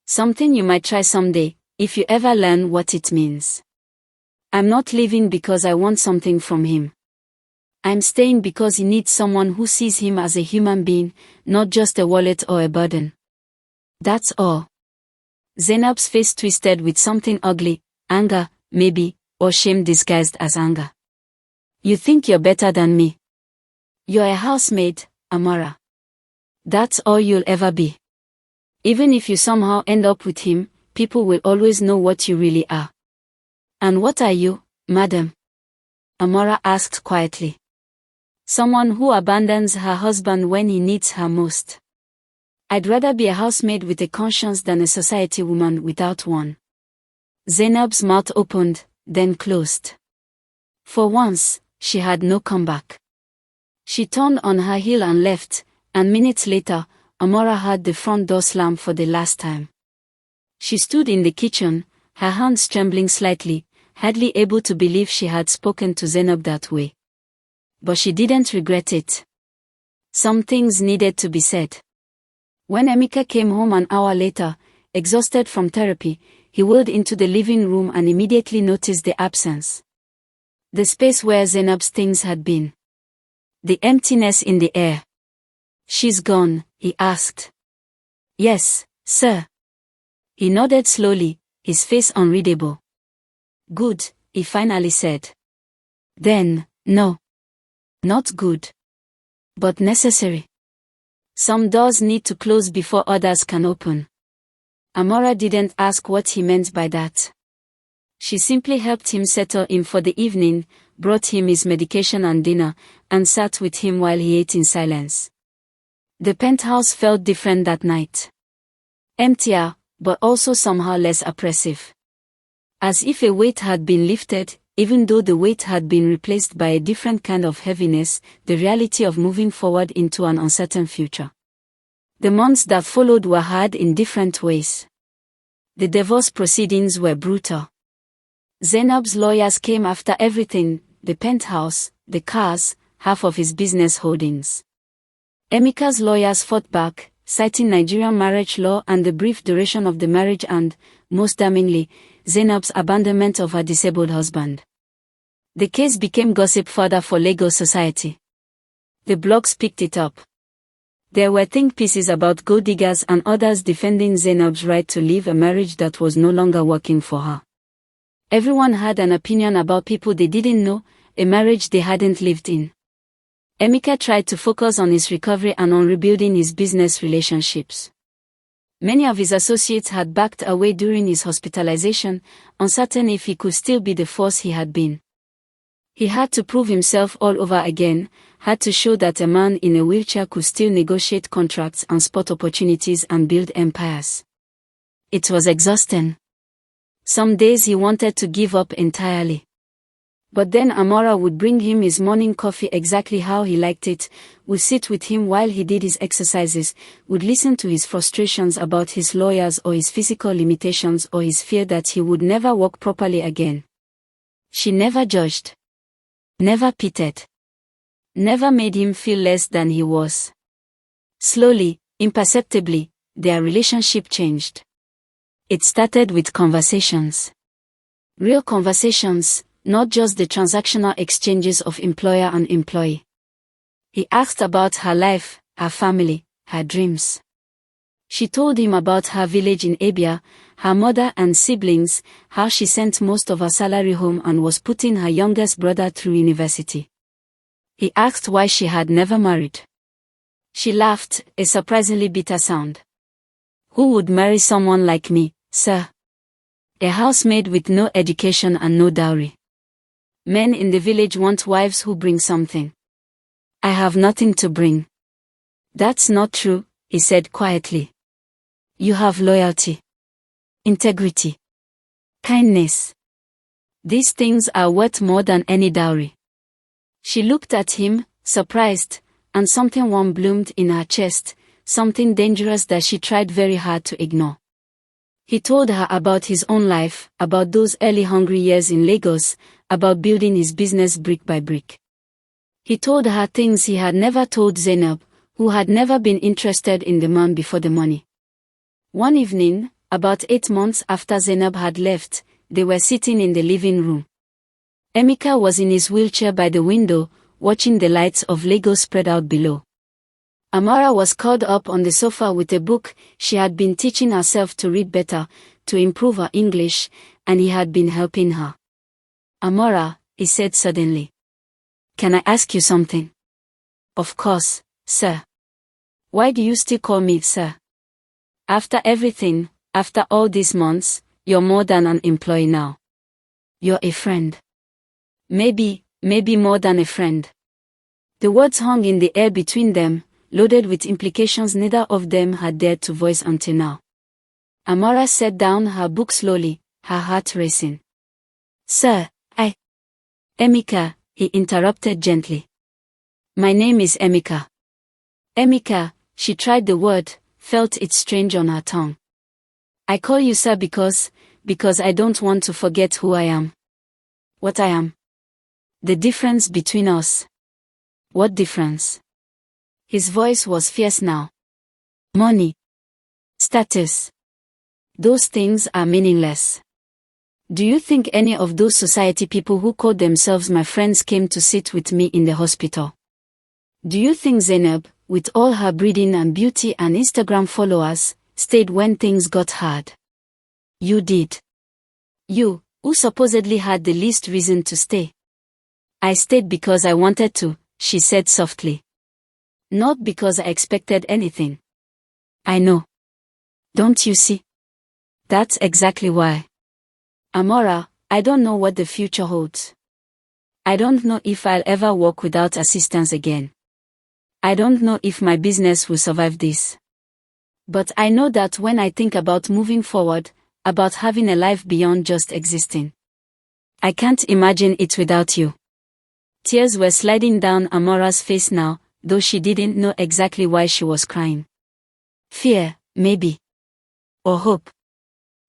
Something you might try someday, if you ever learn what it means. I'm not leaving because I want something from him. I'm staying because he needs someone who sees him as a human being, not just a wallet or a burden. That's all. Zainab's face twisted with something ugly, anger, maybe, or shame disguised as anger. You think you're better than me? You're a housemaid, Amara. That's all you'll ever be. Even if you somehow end up with him, people will always know what you really are. And what are you, madam? Amara asked quietly. Someone who abandons her husband when he needs her most. I'd rather be a housemaid with a conscience than a society woman without one. Zainab's mouth opened, then closed. For once, she had no comeback. She turned on her heel and left, and minutes later, Amara heard the front door slam for the last time. She stood in the kitchen, her hands trembling slightly, hardly able to believe she had spoken to Zainab that way. But she didn't regret it. Some things needed to be said. When Emeka came home an hour later, exhausted from therapy, he whirled into the living room and immediately noticed the absence. The space where Zainab's things had been. The emptiness in the air. She's gone, he asked. Yes, sir. He nodded slowly, his face unreadable. Good, he finally said. Then, no. Not good. But necessary. Some doors need to close before others can open. Amara didn't ask what he meant by that. She simply helped him settle in for the evening, brought him his medication and dinner, and sat with him while he ate in silence. The penthouse felt different that night. Emptier, but also somehow less oppressive. As if a weight had been lifted, even though the weight had been replaced by a different kind of heaviness, the reality of moving forward into an uncertain future. The months that followed were hard in different ways. The divorce proceedings were brutal. Zainab's lawyers came after everything, the penthouse, the cars, half of his business holdings. Emeka's lawyers fought back, citing Nigerian marriage law and the brief duration of the marriage and, most damningly, Zainab's abandonment of her disabled husband. The case became gossip fodder for Lagos society. The blogs picked it up. There were think pieces about gold diggers and others defending Zainab's right to leave a marriage that was no longer working for her. Everyone had an opinion about people they didn't know, a marriage they hadn't lived in. Emeka tried to focus on his recovery and on rebuilding his business relationships. Many of his associates had backed away during his hospitalization, uncertain if he could still be the force he had been. He had to prove himself all over again, had to show that a man in a wheelchair could still negotiate contracts and spot opportunities and build empires. It was exhausting. Some days he wanted to give up entirely. But then Amara would bring him his morning coffee exactly how he liked it, would sit with him while he did his exercises, would listen to his frustrations about his lawyers or his physical limitations or his fear that he would never walk properly again. She never judged. Never pitied. Never made him feel less than he was. Slowly, imperceptibly, their relationship changed. It started with conversations. Real conversations, not just the transactional exchanges of employer and employee. He asked about her life, her family, her dreams. She told him about her village in Abia, her mother and siblings, how she sent most of her salary home and was putting her youngest brother through university. He asked why she had never married. She laughed, a surprisingly bitter sound. Who would marry someone like me, sir? A housemaid with no education and no dowry. Men in the village want wives who bring something. I have nothing to bring. That's not true, he said quietly. You have loyalty, integrity, kindness. These things are worth more than any dowry. She looked at him, surprised, and something warm bloomed in her chest, something dangerous that she tried very hard to ignore. He told her about his own life, about those early hungry years in Lagos, about building his business brick by brick. He told her things he had never told Zainab, who had never been interested in the man before the money. One evening, about 8 months after Zainab had left, they were sitting in the living room. Emeka was in his wheelchair by the window, watching the lights of Lagos spread out below. Amara was curled up on the sofa with a book. She had been teaching herself to read better, to improve her English, and he had been helping her. Amara, he said suddenly. Can I ask you something? Of course, sir. Why do you still call me sir? After everything, after all these months, you're more than an employee now. You're a friend. Maybe more than a friend. The words hung in the air between them, loaded with implications neither of them had dared to voice until now. Amara set down her book slowly, her heart racing. Sir, Emeka, he interrupted gently. My name is Emeka. Emeka, she tried the word, felt it strange on her tongue. I call you sir because I don't want to forget who I am. What I am. The difference between us. What difference? His voice was fierce now. Money. Status. Those things are meaningless. Do you think any of those society people who called themselves my friends came to sit with me in the hospital? Do you think Zainab, with all her breeding and beauty and Instagram followers, stayed when things got hard. You did. You, who supposedly had the least reason to stay. I stayed because I wanted to, she said softly. Not because I expected anything. I know. Don't you see? That's exactly why. Amara, I don't know what the future holds. I don't know if I'll ever work without assistance again. I don't know if my business will survive this. But I know that when I think about moving forward, about having a life beyond just existing, I can't imagine it without you. Tears were sliding down Amara's face now, though she didn't know exactly why she was crying. Fear, maybe. Or hope.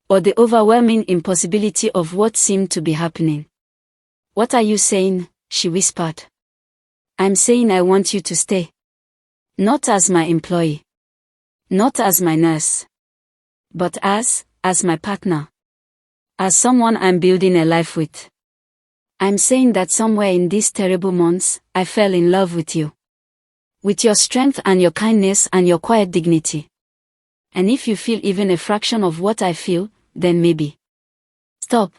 Or the overwhelming impossibility of what seemed to be happening. What are you saying? She whispered. I'm saying I want you to stay. Not as my employee. Not as my nurse. But as my partner. As someone I'm building a life with. I'm saying that somewhere in these terrible months, I fell in love with you. With your strength and your kindness and your quiet dignity. And if you feel even a fraction of what I feel, then maybe. Stop.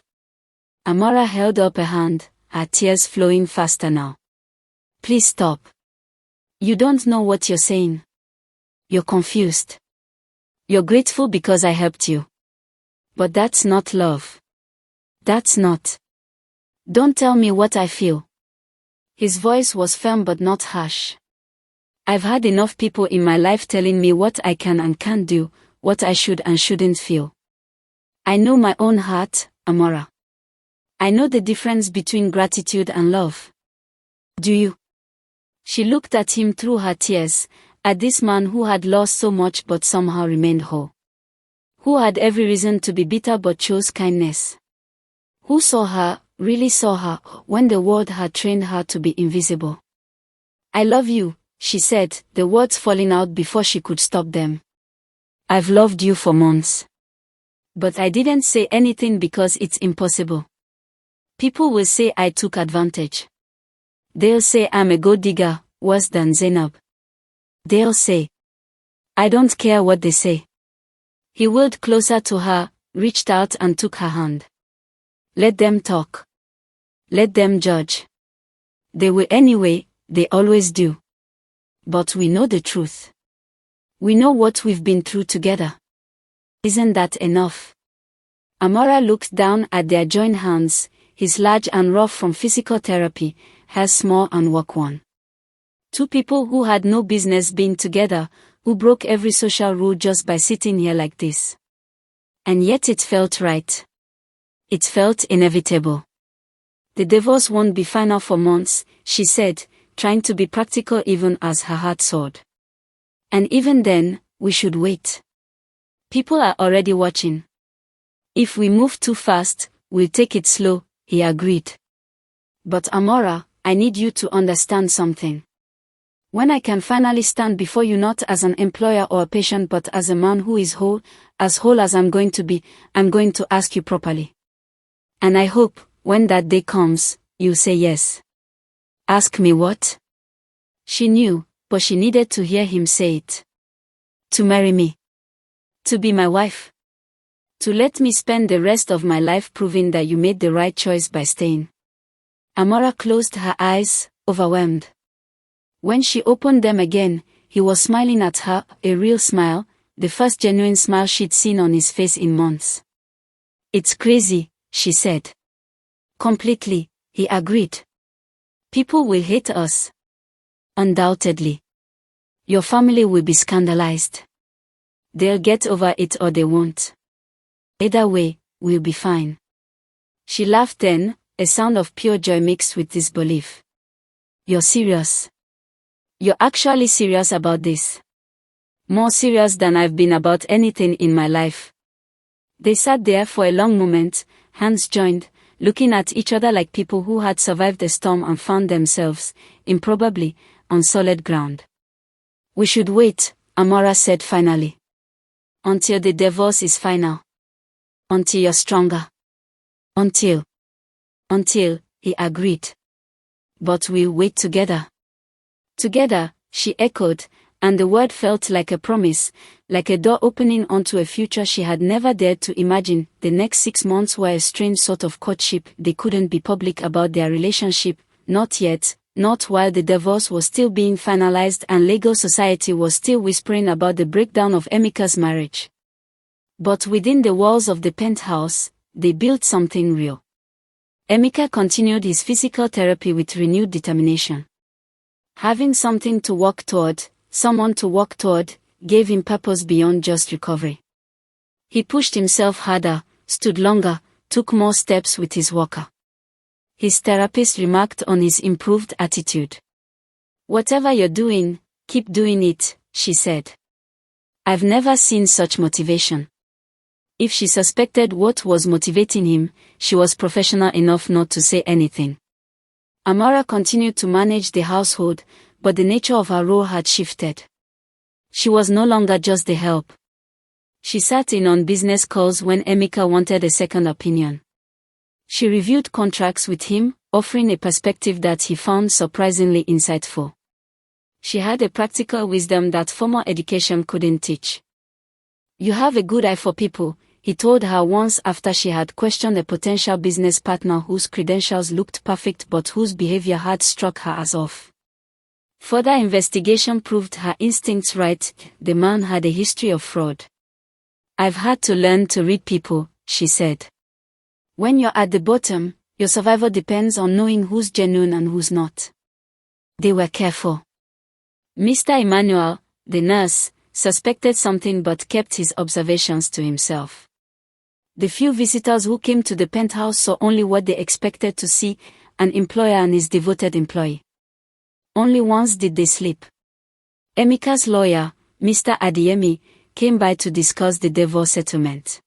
Amara held up a hand, her tears flowing faster now. Please stop. You don't know what you're saying. You're confused. You're grateful because I helped you. But that's not love. That's not. Don't tell me what I feel. His voice was firm but not harsh. I've had enough people in my life telling me what I can and can't do, what I should and shouldn't feel. I know my own heart, Amara. I know the difference between gratitude and love. Do you? She looked at him through her tears, at this man who had lost so much but somehow remained whole. Who had every reason to be bitter but chose kindness. Who saw her, really saw her, when the world had trained her to be invisible. I love you, she said, the words falling out before she could stop them. I've loved you for months. But I didn't say anything because it's impossible. People will say I took advantage. They'll say I'm a gold digger, worse than Zainab. They'll say. I don't care what they say. He wheeled closer to her, reached out and took her hand. Let them talk. Let them judge. They will anyway, they always do. But we know the truth. We know what we've been through together. Isn't that enough? Amara looked down at their joined hands, his large and rough from physical therapy, her small and work-worn. Two people who had no business being together, who broke every social rule just by sitting here like this. And yet it felt right. It felt inevitable. The divorce won't be final for months, she said, trying to be practical even as her heart soared. And even then, we should wait. People are already watching. If we move too fast, we'll take it slow, he agreed. But Amara, I need you to understand something. When I can finally stand before you not as an employer or a patient but as a man who is whole as I'm going to be, I'm going to ask you properly. And I hope, when that day comes, you'll say yes. Ask me what? She knew, but she needed to hear him say it. To marry me. To be my wife. To let me spend the rest of my life proving that you made the right choice by staying. Amara closed her eyes, overwhelmed. When she opened them again, he was smiling at her, a real smile, the first genuine smile she'd seen on his face in months. It's crazy, she said. Completely, he agreed. People will hate us. Undoubtedly. Your family will be scandalized. They'll get over it or they won't. Either way, we'll be fine. She laughed then, a sound of pure joy mixed with disbelief. You're serious. You're actually serious about this. More serious than I've been about anything in my life. They sat there for a long moment, hands joined, looking at each other like people who had survived the storm and found themselves, improbably, on solid ground. We should wait, Amara said finally. Until the divorce is final. Until you're stronger. Until, he agreed. But we'll wait together. Together, she echoed, And the word felt like a promise, like a door opening onto a future she had never dared to imagine. The next 6 months were a strange sort of courtship. They couldn't be public about their relationship, not yet, not while the divorce was still being finalized and legal society was still whispering about the breakdown of Emeka's marriage. But within the walls of the penthouse, they built something real. Emeka continued his physical therapy with renewed determination. Having something to work toward, someone to work toward, gave him purpose beyond just recovery. He pushed himself harder, stood longer, took more steps with his walker. His therapist remarked on his improved attitude. "Whatever you're doing, keep doing it," she said. "I've never seen such motivation." If she suspected what was motivating him, she was professional enough not to say anything. Amara continued to manage the household, but the nature of her role had shifted. She was no longer just the help. She sat in on business calls when Emeka wanted a second opinion. She reviewed contracts with him, offering a perspective that he found surprisingly insightful. She had a practical wisdom that formal education couldn't teach. "You have a good eye for people," he told her once after she had questioned a potential business partner whose credentials looked perfect but whose behavior had struck her as off. Further investigation proved her instincts right. The man had a history of fraud. "I've had to learn to read people," she said. "When you're at the bottom, your survival depends on knowing who's genuine and who's not." They were careful. Mr. Emmanuel, the nurse, suspected something but kept his observations to himself. The few visitors who came to the penthouse saw only what they expected to see, an employer and his devoted employee. Only once did they sleep. Emeka's lawyer, Mr. Adeyemi, came by to discuss the divorce settlement.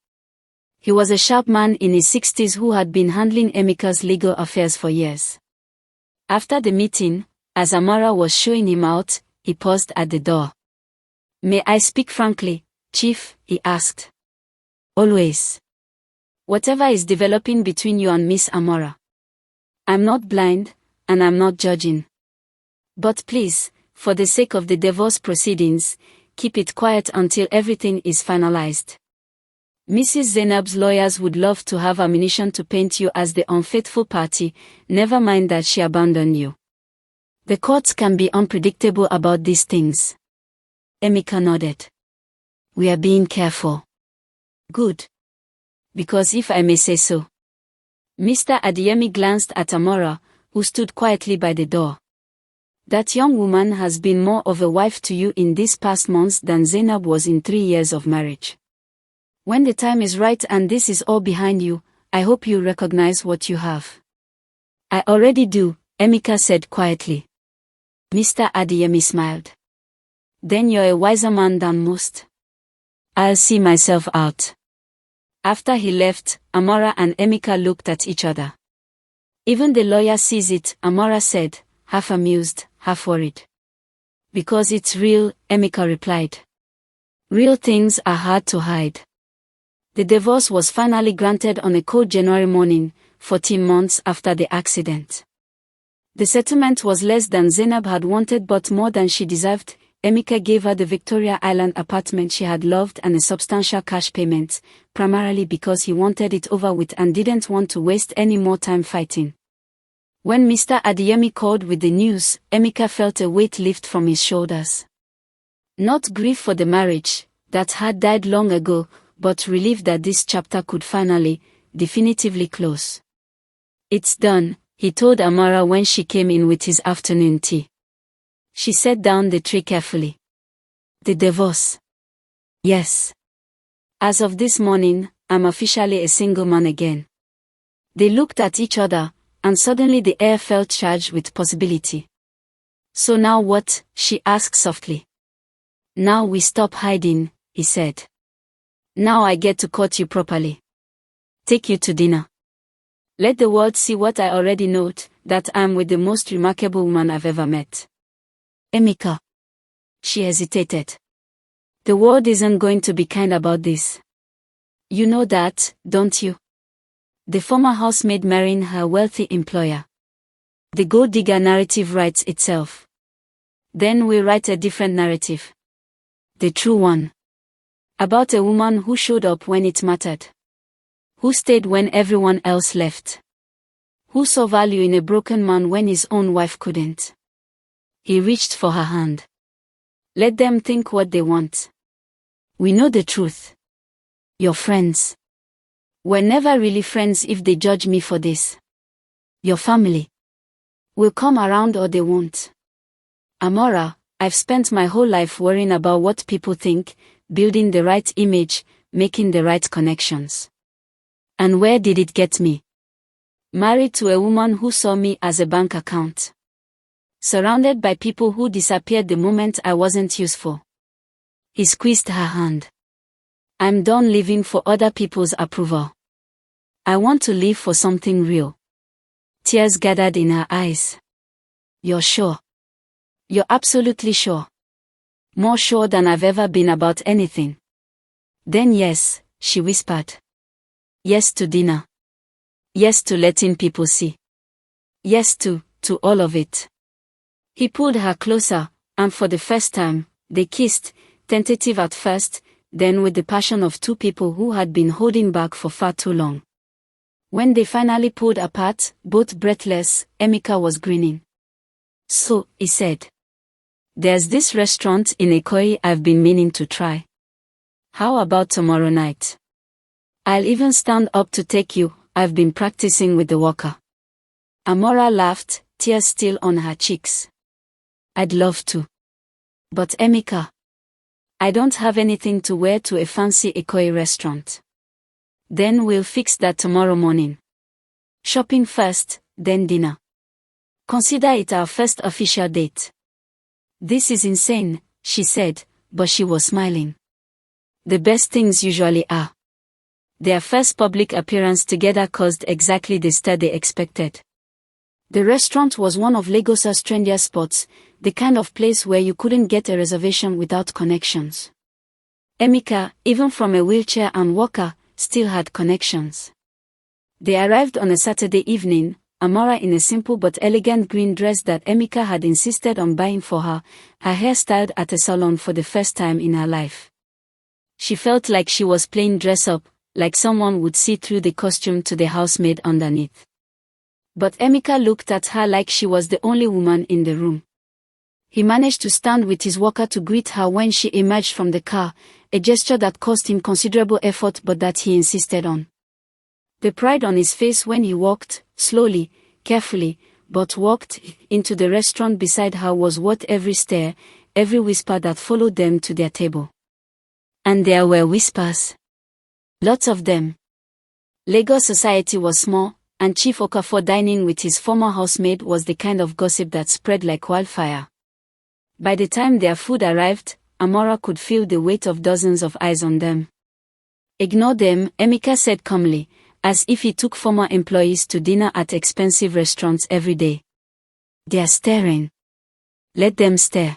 He was a sharp man in his 60s who had been handling Emeka's legal affairs for years. After the meeting, as Amara was showing him out, he paused at the door. "May I speak frankly, Chief?" he asked. "Always. Whatever is developing between you and Miss Amara. I'm not blind, and I'm not judging. But please, for the sake of the divorce proceedings, keep it quiet until everything is finalized. Mrs. Zainab's lawyers would love to have ammunition to paint you as the unfaithful party, never mind that she abandoned you. The courts can be unpredictable about these things." Emeka nodded. "We are being careful." "Good. Because if I may say so." Mr. Adeyemi glanced at Amara, who stood quietly by the door. "That young woman has been more of a wife to you in these past months than Zainab was in 3 years of marriage. When the time is right and this is all behind you, I hope you recognize what you have." "I already do," Emeka said quietly. Mr. Adeyemi smiled. "Then you're a wiser man than most. I'll see myself out." After he left, Amara and Emeka looked at each other. "Even the lawyer sees it," Amara said, half amused, half worried. "Because it's real," Emeka replied. "Real things are hard to hide." The divorce was finally granted on a cold January morning, 14 months after the accident. The settlement was less than Zainab had wanted but more than she deserved. Emeka gave her the Victoria Island apartment she had loved and a substantial cash payment, primarily because he wanted it over with and didn't want to waste any more time fighting. When Mr. Adeyemi called with the news, Emeka felt a weight lift from his shoulders. Not grief for the marriage, that had died long ago, but relief that this chapter could finally, definitively close. "It's done," he told Amara when she came in with his afternoon tea. She set down the tray carefully. "The divorce?" "Yes. As of this morning, I'm officially a single man again." They looked at each other, and suddenly the air felt charged with possibility. "So now what?" she asked softly. "Now we stop hiding," he said. "Now I get to court you properly. Take you to dinner. Let the world see what I already know, that I'm with the most remarkable woman I've ever met." "Emeka." She hesitated. "The world isn't going to be kind about this. You know that, don't you?" The former housemaid marrying her wealthy employer. The gold digger narrative writes itself. Then we'll write a different narrative. The true one. About a woman who showed up when it mattered. Who stayed when everyone else left. Who saw value in a broken man when his own wife couldn't. He reached for her hand. Let them think what they want. We know the truth. Your friends. We're never really friends if they judge me for this. Your family. Will come around or they won't. Amara, I've spent my whole life worrying about what people think, building the right image, making the right connections. And where did it get me? Married to a woman who saw me as a bank account. Surrounded by people who disappeared the moment I wasn't useful. He squeezed her hand. I'm done living for other people's approval. I want to live for something real. Tears gathered in her eyes. You're sure? You're absolutely sure. More sure than I've ever been about anything. Then yes, she whispered. Yes to dinner. Yes to letting people see. Yes to all of it. He pulled her closer, and for the first time, they kissed, tentative at first, then with the passion of two people who had been holding back for far too long. When they finally pulled apart, both breathless, Emeka was grinning. So, he said. There's this restaurant in Ikoyi I've been meaning to try. How about tomorrow night? I'll even stand up to take you, I've been practicing with the walker. Amara laughed, tears still on her cheeks. I'd love to. But Emeka, I don't have anything to wear to a fancy Ikoyi restaurant. Then we'll fix that tomorrow morning. Shopping first, then dinner. Consider it our first official date. This is insane, she said, but she was smiling. The best things usually are. Their first public appearance together caused exactly the stir they expected. The restaurant was one of Lagos's trendier spots, the kind of place where you couldn't get a reservation without connections. Emeka, even from a wheelchair and walker, still had connections. They arrived on a Saturday evening, Amara in a simple but elegant green dress that Emeka had insisted on buying for her, her hair styled at a salon for the first time in her life. She felt like she was playing dress-up, like someone would see through the costume to the housemaid underneath. But Emeka looked at her like she was the only woman in the room. He managed to stand with his walker to greet her when she emerged from the car, a gesture that cost him considerable effort but that he insisted on. The pride on his face when he walked, slowly, carefully, but walked into the restaurant beside her was worth every stare, every whisper that followed them to their table. And there were whispers. Lots of them. Lagos society was small, and Chief Okafor dining with his former housemaid was the kind of gossip that spread like wildfire. By the time their food arrived, Amara could feel the weight of dozens of eyes on them. Ignore them, Emeka said calmly, as if he took former employees to dinner at expensive restaurants every day. They're staring. Let them stare.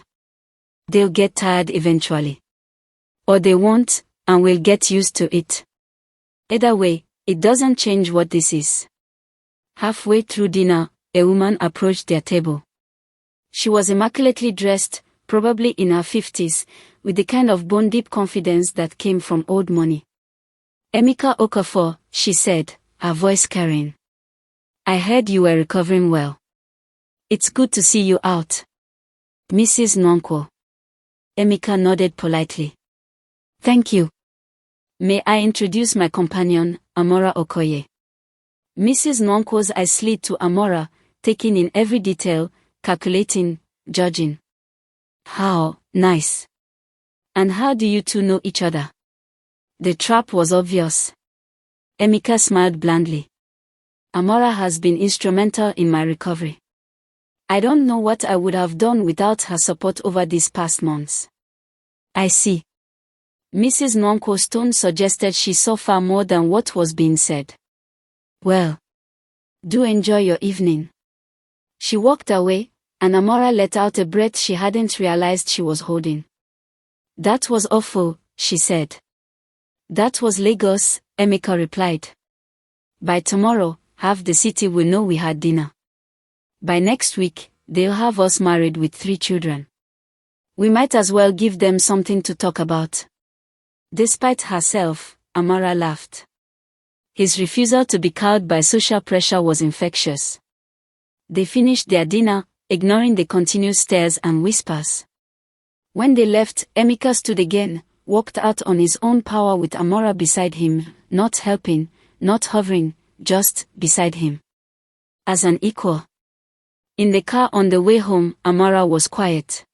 They'll get tired eventually. Or they won't, and we'll get used to it. Either way, it doesn't change what this is. Halfway through dinner, a woman approached their table. She was immaculately dressed, probably in her 50s, with the kind of bone-deep confidence that came from old money. Emeka Okafor, she said, her voice carrying. I heard you were recovering well. It's good to see you out. Mrs. Nwankwo. Emeka nodded politely. Thank you. May I introduce my companion, Amara Okoye. Mrs. Nwankwo's eyes slid to Amara, taking in every detail, calculating, judging. How nice. And how do you two know each other? The trap was obvious. Emeka smiled blandly. Amara has been instrumental in my recovery. I don't know what I would have done without her support over these past months. I see. Mrs. Nwankwo's tone suggested she saw far more than what was being said. Well, do enjoy your evening. She walked away, and Amara let out a breath she hadn't realized she was holding. That was awful, she said. That was Lagos, Emeka replied. By tomorrow, half the city will know we had dinner. By next week, they'll have us married with 3 children. We might as well give them something to talk about. Despite herself, Amara laughed. His refusal to be cowed by social pressure was infectious. They finished their dinner, ignoring the continuous stares and whispers. When they left, Emeka stood again, walked out on his own power with Amara beside him, not helping, not hovering, just beside him. As an equal. In the car on the way home, Amara was quiet.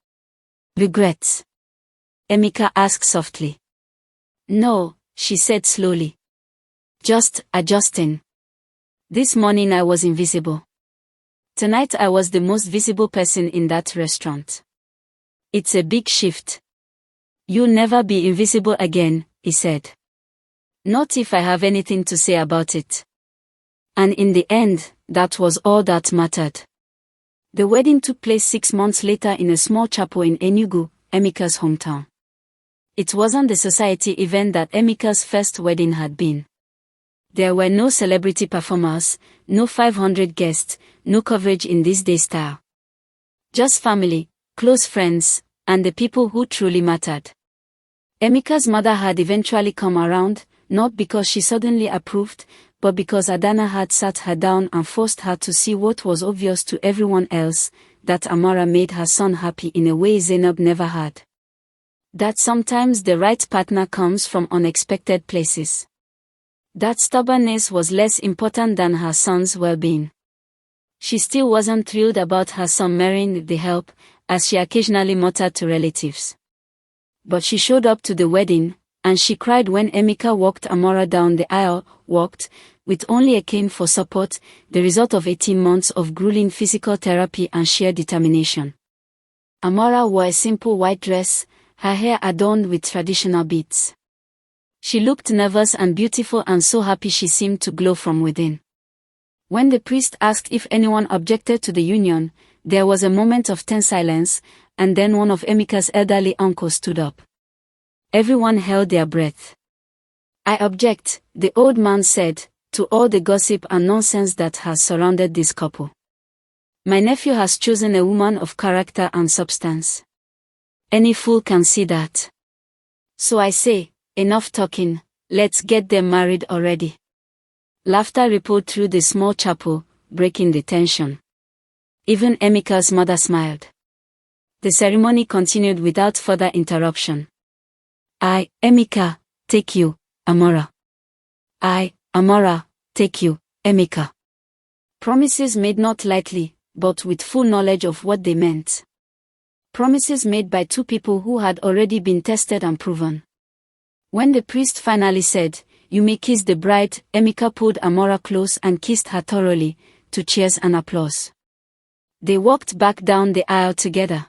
Regrets? Emeka asked softly. No, she said slowly. Just adjusting. This morning I was invisible. Tonight I was the most visible person in that restaurant. It's a big shift. You'll never be invisible again, he said. Not if I have anything to say about it. And in the end, that was all that mattered. The wedding took place 6 months later in a small chapel in Enugu, Emeka's hometown. It wasn't the society event that Emeka's first wedding had been. There were no celebrity performers, no 500 guests, no coverage in this day style. Just family, close friends, and the people who truly mattered. Emeka's mother had eventually come around, not because she suddenly approved, but because Adana had sat her down and forced her to see what was obvious to everyone else, that Amara made her son happy in a way Zainab never had. That sometimes the right partner comes from unexpected places. That stubbornness was less important than her son's well-being. She still wasn't thrilled about her son marrying the help, as she occasionally muttered to relatives. But she showed up to the wedding, and she cried when Emeka walked Amara down the aisle, with only a cane for support, the result of 18 months of grueling physical therapy and sheer determination. Amara wore a simple white dress, her hair adorned with traditional beads. She looked nervous and beautiful, and so happy she seemed to glow from within. When the priest asked if anyone objected to the union, there was a moment of tense silence, and then one of Emeka's elderly uncles stood up. Everyone held their breath. I object, the old man said, to all the gossip and nonsense that has surrounded this couple. My nephew has chosen a woman of character and substance. Any fool can see that. So I say, enough talking, let's get them married already. Laughter rippled through the small chapel, breaking the tension. Even Emeka's mother smiled. The ceremony continued without further interruption. I, Emeka, take you, Amara. I, Amara, take you, Emeka. Promises made not lightly, but with full knowledge of what they meant. Promises made by two people who had already been tested and proven. When the priest finally said, "You may kiss the bride," Emeka pulled Amara close and kissed her thoroughly, to cheers and applause. They walked back down the aisle together.